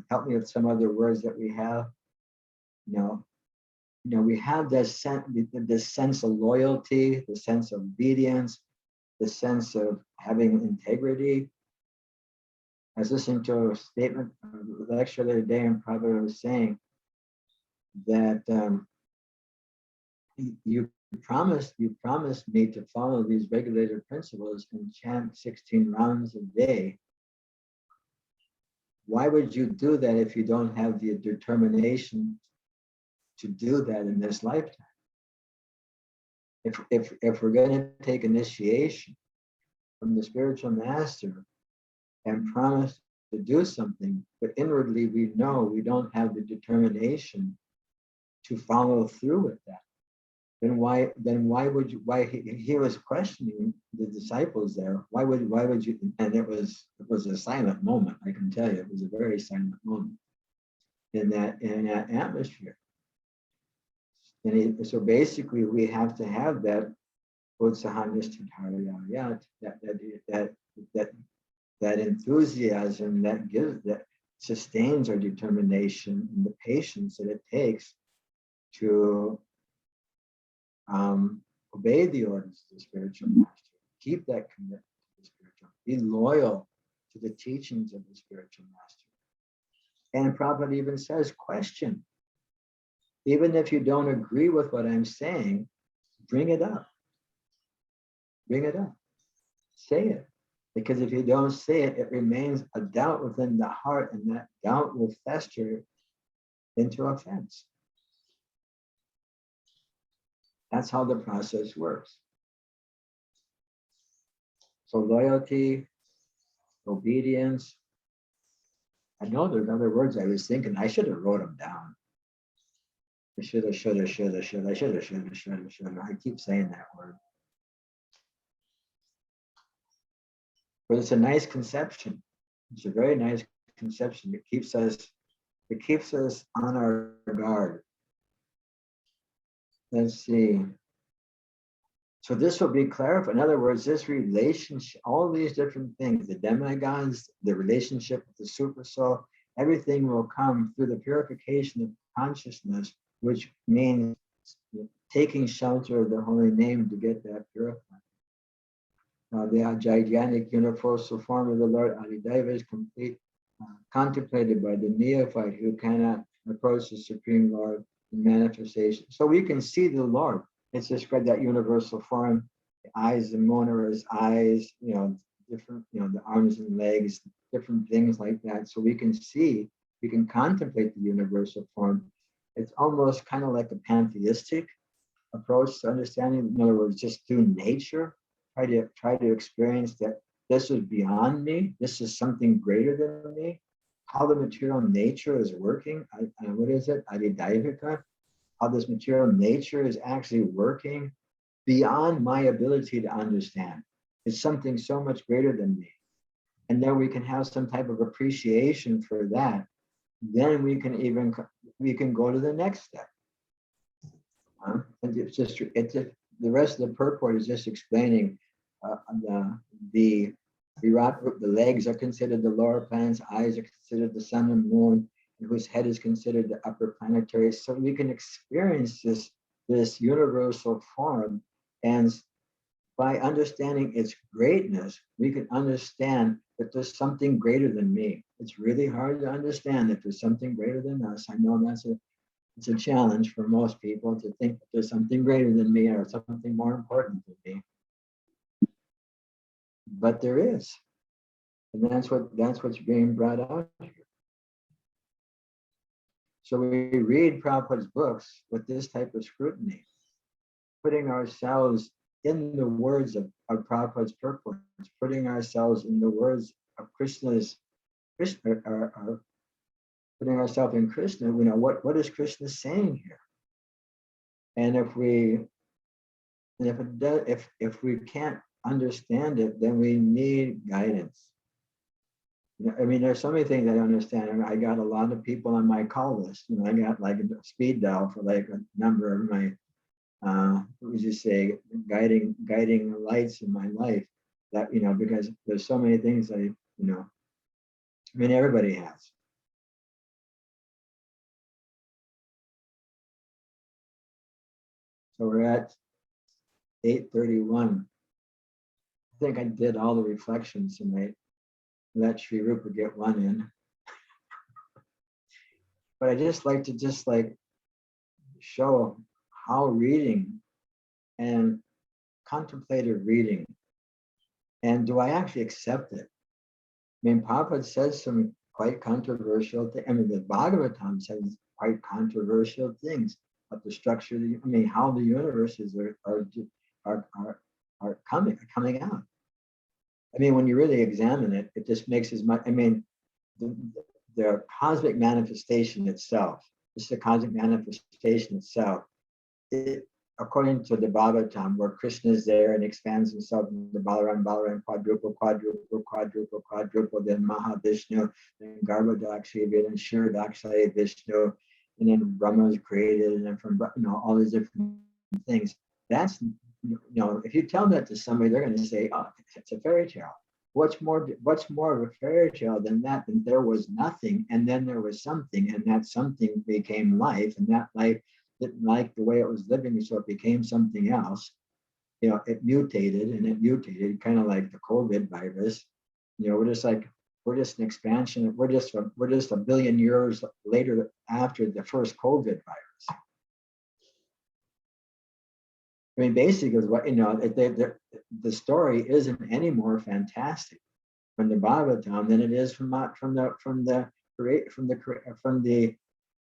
Help me with some other words that we have. We have this sense of loyalty, the sense of obedience, the sense of having integrity. I was listening to a statement, a lecture the other day, and Prabhupada was saying that you promised me to follow these regulated principles and chant 16 rounds a day. Why would you do that if you don't have the determination to do that in this lifetime? If we're going to take initiation from the spiritual master and promise to do something, but inwardly we know we don't have the determination to follow through with that, then why he was questioning the disciples there. Why would you? And it was a silent moment. I can tell you, it was a very silent moment in that atmosphere. And so basically, we have to have that that enthusiasm that sustains our determination and the patience that it takes to obey the orders of the spiritual master, keep that commitment to the spiritual, be loyal to the teachings of the spiritual master. And Prabhupada even says, question. Even if you don't agree with what I'm saying, bring it up. Bring it up. Say it. Because if you don't say it, it remains a doubt within the heart, and that doubt will fester into a fence. That's how the process works. So loyalty, obedience. I know there's other words I was thinking. I should have wrote them down. I shoulda. I keep saying that word. But it's a nice conception. It's a very nice conception. It keeps us on our guard. Let's see. So this will be clarified. In other words, this relationship, all these different things, the demigods, the relationship with the Supersoul, everything will come through the purification of consciousness, which means taking shelter of the holy name to get that purified. The gigantic universal form of the Lord adhidaiva is complete, contemplated by the neophyte who cannot approach the Supreme Lord in manifestation. So we can see the Lord. It's described that universal form, the eyes, the moon are his eyes, different, the arms and legs, different things like that. So we can see, we can contemplate the universal form. It's almost kind of like a pantheistic approach to understanding. In other words, just through nature, try to experience that this is beyond me. This is something greater than me. How the material nature is working. What is it? Adhidaiva. How this material nature is actually working beyond my ability to understand. It's something so much greater than me. And then we can have some type of appreciation for that. Then we can go to the next step. And the rest of the purport is just explaining the legs are considered the lower planets, eyes are considered the sun and moon, and whose head is considered the upper planetary. So we can experience this universal form, and by understanding its greatness, we can understand that there's something greater than me. It's really hard to understand that there's something greater than us. I know it's a challenge for most people to think that there's something greater than me or something more important than me. But there is. And that's what's being brought out here. So we read Prabhupada's books with this type of scrutiny, putting ourselves in the words of Prabhupada's purport, putting ourselves in the words of Krishna, putting ourselves in Krishna. What is Krishna saying here? And if we can't understand it, then we need guidance. There's so many things I don't understand. I got a lot of people on my call list. I got like a speed dial for like a number of my, guiding lights in my life. That because there's so many things everybody has. So we're at 8:31. I think I did all the reflections tonight. Let Sri Rupa get one in. But I just like to show how reading and contemplative reading, and do I actually accept it? Prabhupada says some quite controversial things. The Bhagavatam says quite controversial things about the structure, how the universes are coming out. When you really examine it, it just makes as much, the cosmic manifestation itself, just the cosmic manifestation itself, according to the Bhagavatam, where Krishna is there and expands himself in the Balaram, quadruple, then Mahavishnu, then Garbhodakshi, then Shiradakshi Vishnu, and then Brahma is created, and then from all these different things. That's, if you tell that to somebody, they're going to say, oh, it's a fairy tale. What's more of a fairy tale than that? And there was nothing, and then there was something, and that something became life, and that life didn't like the way it was living, so it became something else. It mutated, kind of like the COVID virus. We're just an expansion. We're just a billion years later after the first COVID virus. Basically, what the story isn't any more fantastic from the Bhagavatam than it is from the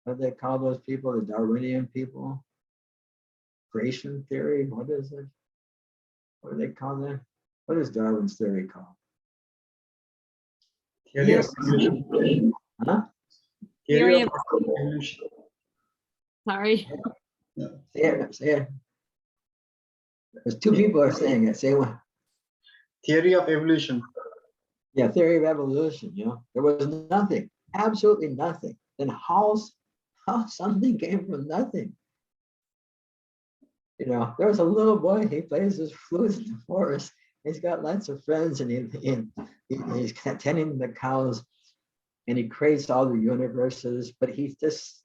what do they call those people? The Darwinian people? Creation theory? What is it? What do they call that? What is Darwin's theory called? Theory of evolution. Huh? Theory of evolution. Sorry. Say it, say it. There's two people are saying it. Say one. Theory of evolution. Yeah, theory of evolution. There was nothing, absolutely nothing. Then how something came from nothing? There was a little boy. He plays his flute in the forest. He's got lots of friends, and he's tending the cows, and he creates all the universes. But he's just,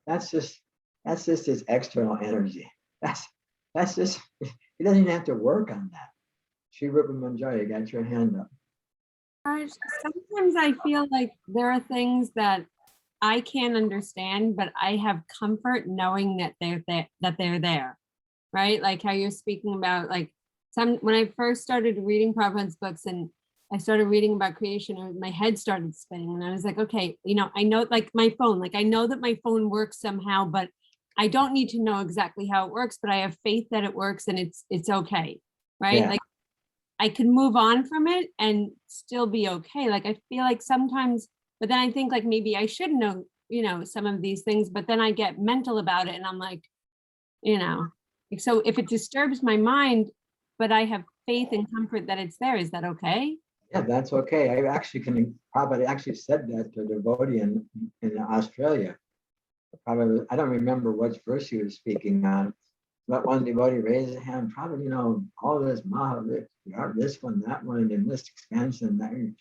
that's just his external energy. That's just. He doesn't even have to work on that. Sri Rupa Manjari, you got your hand up. Sometimes I feel like there are things that I can't understand, but I have comfort knowing that they're there, right? Like how you're speaking about, like when I first started reading Prabhupada's books and I started reading about creation, my head started spinning, and I was like, okay, I know, like my phone, like I know that my phone works somehow, but I don't need to know exactly how it works, but I have faith that it works and it's okay, right? Yeah. Like I can move on from it and still be okay. Like I feel like sometimes, but then I think like maybe I should know, some of these things, but then I get mental about it and I'm like, so if it disturbs my mind, but I have faith and comfort that it's there, is that okay? Yeah, that's okay. I actually probably actually said that to a devotee in Australia. Probably, I don't remember which verse he was speaking on, but one devotee raised his hand, probably, all this this one, that one, and this expansion, that, he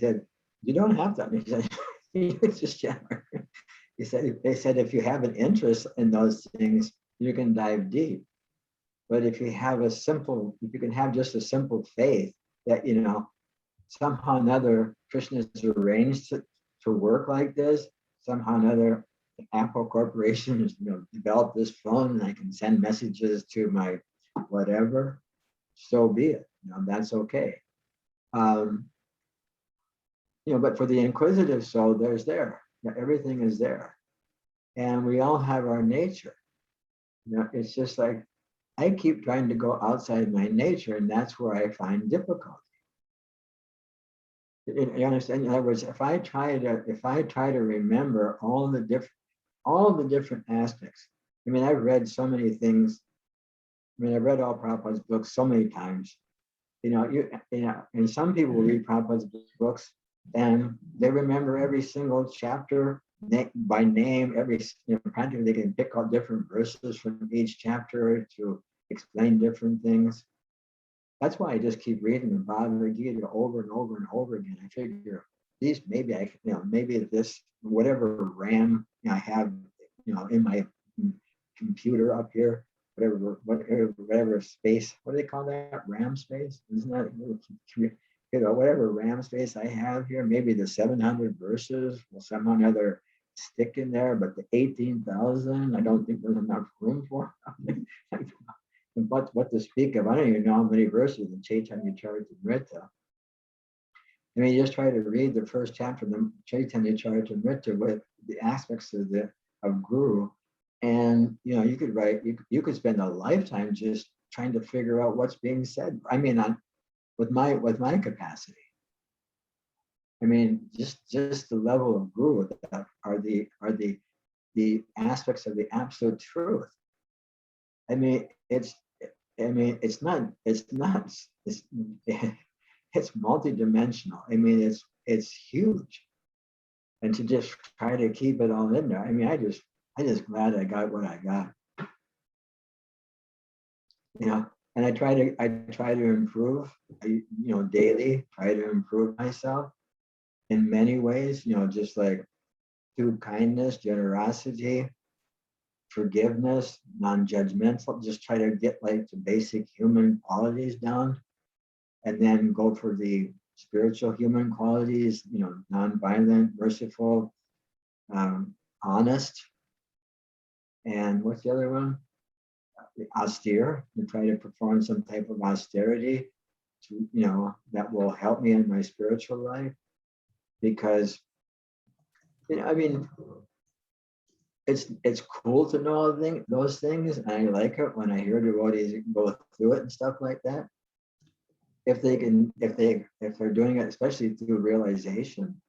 said, you don't have to. He said, it's just He said, they said, if you have an interest in those things, you can dive deep. But if you can have just a simple faith that, somehow or another, Krishna has arranged to work like this, somehow or another, Apple Corporation has developed this phone and I can send messages to my whatever, so be it. That's okay. But for the inquisitive soul, everything is there. And we all have our nature. It's just like I keep trying to go outside my nature, and that's where I find difficulty. You understand? In other words, if I try to remember all the different aspects. I've read so many things. I've read all Prabhupada's books so many times. And some people read Prabhupada's books and they remember every single chapter by name. Practically they can pick out different verses from each chapter to explain different things. That's why I just keep reading the Bhagavad Gita over and over and over again. I figure maybe this whatever RAM I have, in my computer up here, whatever space, what do they call that? RAM space? Isn't that, whatever RAM space I have here, maybe the 700 verses will somehow or another stick in there, but the 18,000, I don't think there's enough room for. But what to speak of, I don't even know how many verses in Chaitanya Charitamrita. You just try to read the first chapter of the Chaitanya Charitamrita with the aspects of Guru, and you could spend a lifetime just trying to figure out what's being said. With my capacity. Just the level of Guru that are the aspects of the absolute truth. It's multidimensional. It's huge, and to just try to keep it all in there. I just glad I got what I got. And I try to improve. Daily try to improve myself in many ways. Just like through kindness, generosity, forgiveness, non-judgmental, just try to get like the basic human qualities down and then go for the spiritual human qualities, non-violent, merciful, honest. And what's the other one? Austere, and try to perform some type of austerity to, that will help me in my spiritual life, because I mean, it's cool to know those things, and I like it when I hear devotees go through it and stuff like that. If they're doing it, especially through realization,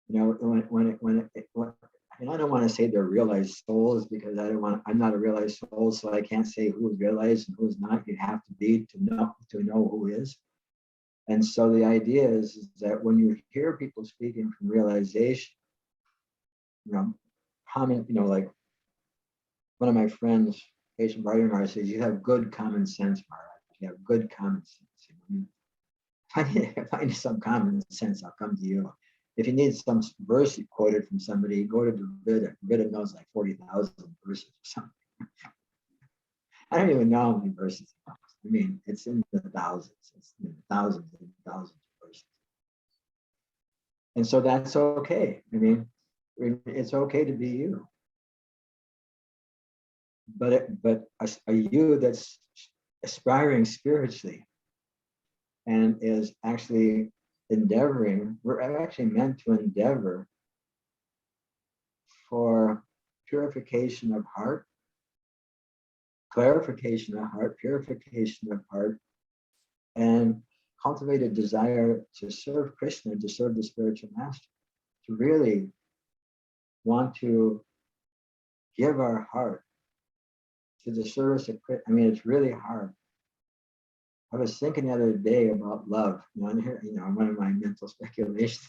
and I don't want to say they're realized souls, because I'm not a realized soul, so I can't say who's realized and who's not. You have to be to know who is. And so the idea is that when you hear people speaking from realization, like one of my friends, Patient Bardimar, says, you have good common sense, Maharaj. You have good common sense. If I need some common sense, I'll come to you. If you need some verse quoted from somebody, go to Bhagavad. Bhagavad knows like 40,000 verses or something. I don't even know how many verses. I mean, it's in the thousands. It's in the thousands and thousands of verses. And so that's okay. I mean, it's okay to be you. But a you that's aspiring spiritually and is actually endeavoring, we're actually meant to endeavor for purification of heart, clarification of heart, purification of heart, and cultivate a desire to serve Krishna, to serve the spiritual master, to really want to give our heart to the service of Krishna. I mean, it's really hard. I was thinking the other day about love, one of my mental speculations.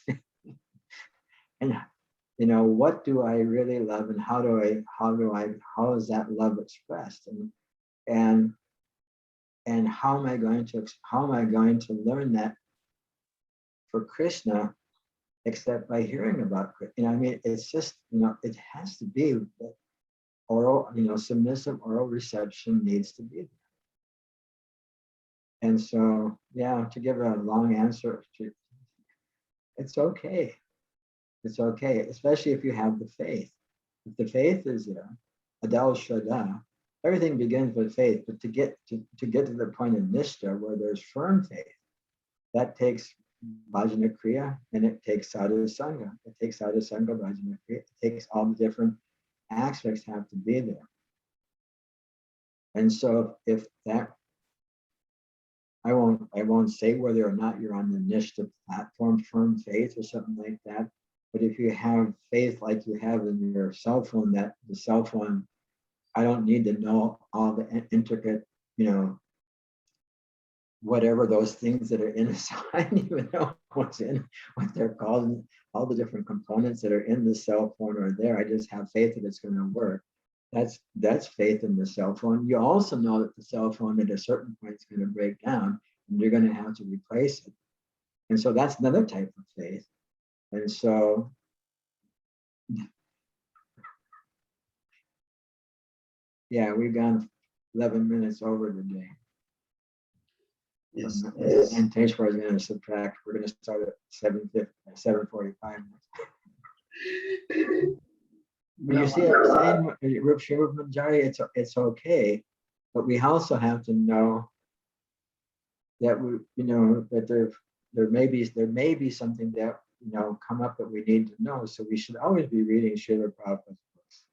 And what do I really love, and how is that love expressed, and how am I going to learn that for Krishna, except by hearing about Krishna? I mean, it's just, it has to be oral, submissive oral reception needs to be there. And so, to give a long answer, it's okay. It's okay, especially if you have the faith. If the faith is there, adal shraddha, everything begins with faith. But to get to the point of nishta, where there's firm faith, that takes bhajana kriya, and it takes sadhu sangha. It takes sadhu sangha, bhajana kriya. It takes all the different aspects have to be there. And so if that, I won't say whether or not you're on the nishta platform, firm faith or something like that. But if you have faith like you have in your cell phone, that the cell phone, I don't need to know all the intricate, whatever those things that are in the cell. I don't even know what they're called, all the different components that are in the cell phone are there. I just have faith that it's going to work. That's faith in the cell phone. You also know that the cell phone at a certain point is going to break down, and you're going to have to replace it. And so that's another type of faith. And so, we've gone 11 minutes over today. Yes. And Teshwar is going to subtract. We're going to start at 7:45. But you see what I'm saying, Rup Manjari, it's okay, but we also have to know that that there may be something that come up that we need to know. So we should always be reading Srila Prabhupada's books.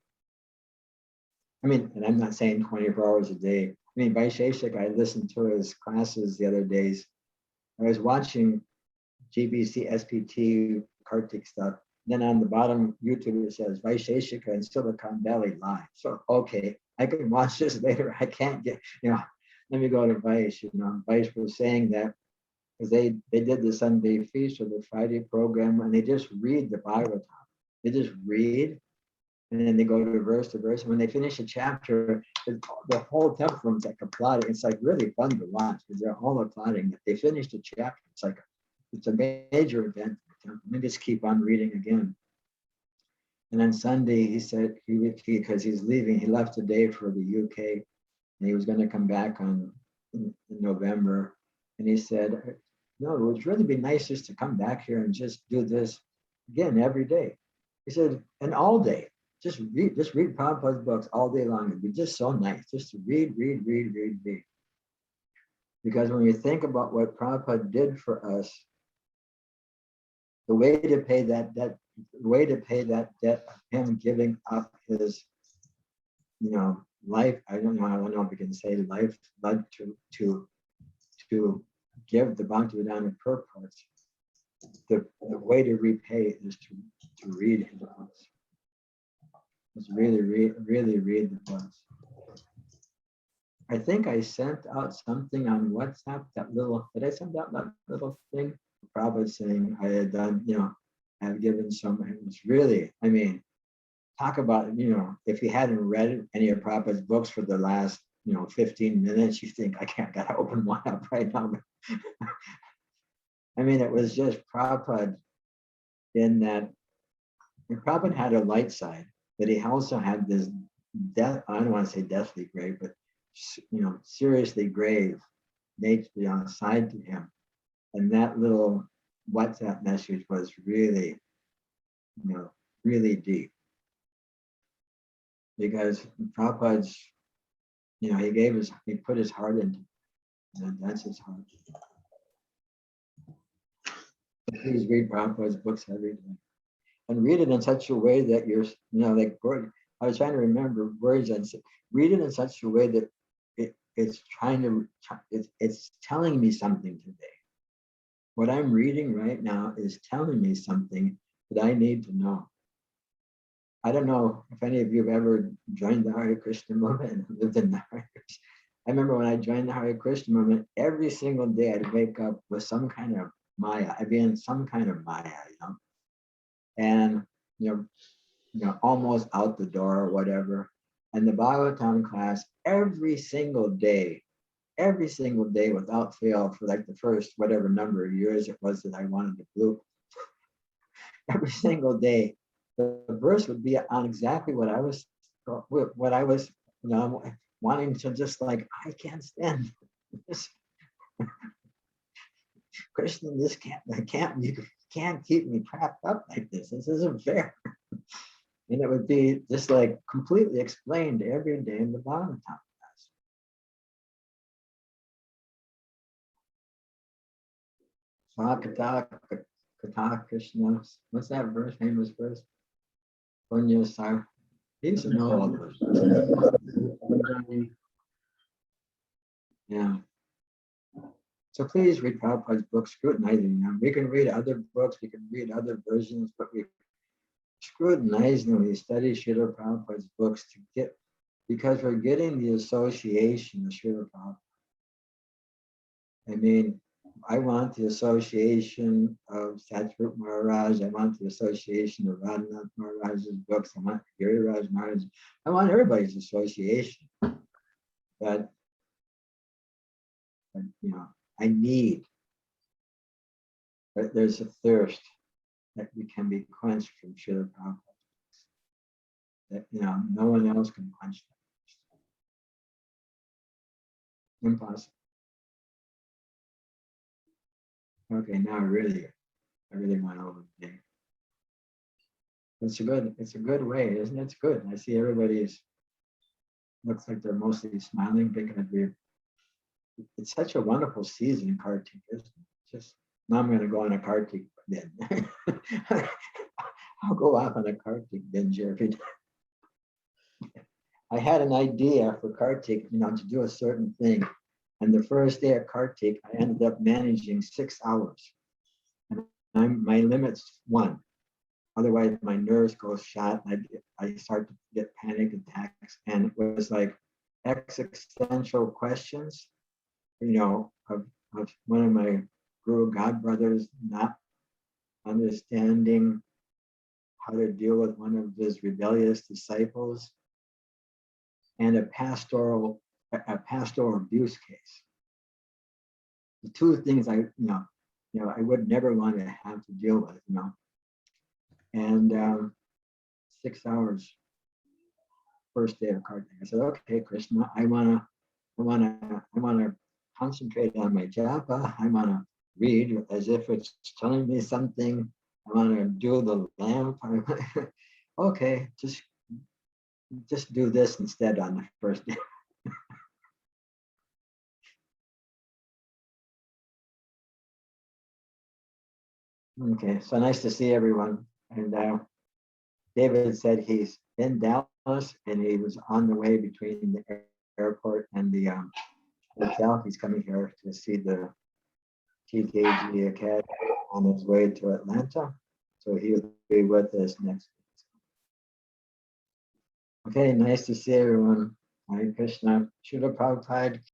I mean, and I'm not saying 24 hours a day. I mean, Vaisheshik, I listened to his classes the other days. I was watching GBC, SPT, Kartik stuff. Then on the bottom YouTube, it says Vaisheshika and Silicon Valley live. So, okay, I can watch this later. I can't get, let me go to Vaish. Vaish was saying that because they did the Sunday feast or the Friday program, and they just read the Bhagavad. They just read, and then they go to verse to verse. And when they finish a chapter, the whole temple room's like applauding. It's like really fun to watch because they're all applauding. If they finished a chapter, it's a major event. They just keep on reading again. And on Sunday, he said because he's leaving, he left today for the UK, and he was going to come back in November. And he said, "No, it would really be nice just to come back here and just do this again every day." He said, "And all day, just read Prabhupada's books all day long. It'd be just so nice, just to read." Because when you think about what Prabhupada did for us, the way to pay that debt, the way to pay that debt of him giving up his, life. I don't know if we can say life blood to give the Bhagavad purpose. The way to repay is to read his books. Just really read the books. I think I sent out something on WhatsApp, did I send out that little thing? Probably saying I had done, I've given some, it was really, talk about, if you hadn't read any of Prabhupada's books for the last, 15 minutes, you think, I gotta open one up right now. It was just Prabhupada in that, Prabhupada had a light side, but he also had this I don't want to say deathly grave, but, seriously grave nature side to him. And that little WhatsApp message was really, really deep. Because Prabhupada's, he put his heart into it, and that's his heart. Please read Prabhupada's books every day. And read it in such a way that you're, like, I was trying to remember words and say, read it in such a way that it's telling me something today. What I'm reading right now is telling me something that I need to know. I don't know if any of you have ever joined the Hare Krishna movement and lived in the Hare Krishna. I remember when I joined the Hare Krishna movement, every single day I'd wake up with some kind of maya. I'd be in some kind of maya, and almost out the door or whatever. And the Bhagavatam class every single day without fail for like the first whatever number of years it was that I wanted to bloop. Every single day, the verse would be on exactly what I was wanting to just like, I can't stand this. Krishna, you can't keep me trapped up like this. This isn't fair. And it would be just like completely explained every day in the Bhagavatam class. Kata Krishna. What's that verse? Famous verse? Punya Sar. He used to know all those. Yeah. So please read Prabhupada's books, scrutinizing them. We can read other books, we can read other versions, but we scrutinize them. We study Srila Prabhupada's books because we're getting the association of Srila Prabhupada. I want the association of Satrup Maharaj. I want the association of Radhanath Maharaj's books. I want Giriraj Maharaj. I want everybody's association. But I need. But there's a thirst that can be quenched from Srila Prabhupada. That no one else can quench that. Impossible. Okay, now I really went over the day. It's a good way, isn't it? It's good. I see looks like they're mostly smiling because it's such a wonderful season, Kartik, isn't it? Just now I'm gonna go on a Kartik binge. I'll go off on a Kartik binge every day. I had an idea for Kartik, to do a certain thing. And the first day of Kartik, I ended up managing 6 hours. And my limit's 1. Otherwise, my nerves go shot. I start to get panic attacks. And it was like existential questions, of one of my Guru Godbrothers not understanding how to deal with one of his rebellious disciples, and a pastoral abuse case. The two things I would never want to have to deal with, And 6 hours, first day of Kartik. I said, okay, Krishna, I wanna concentrate on my japa. I wanna read as if it's telling me something. I wanna do the lamp. Okay, just do this instead on the first day. Okay, so nice to see everyone. And David said he's in Dallas and he was on the way between the airport and the hotel. He's coming here to see the TKG Academy on his way to Atlanta. So he'll be with us next week. Okay, nice to see everyone. Hare Krishna. Srila Prabhupada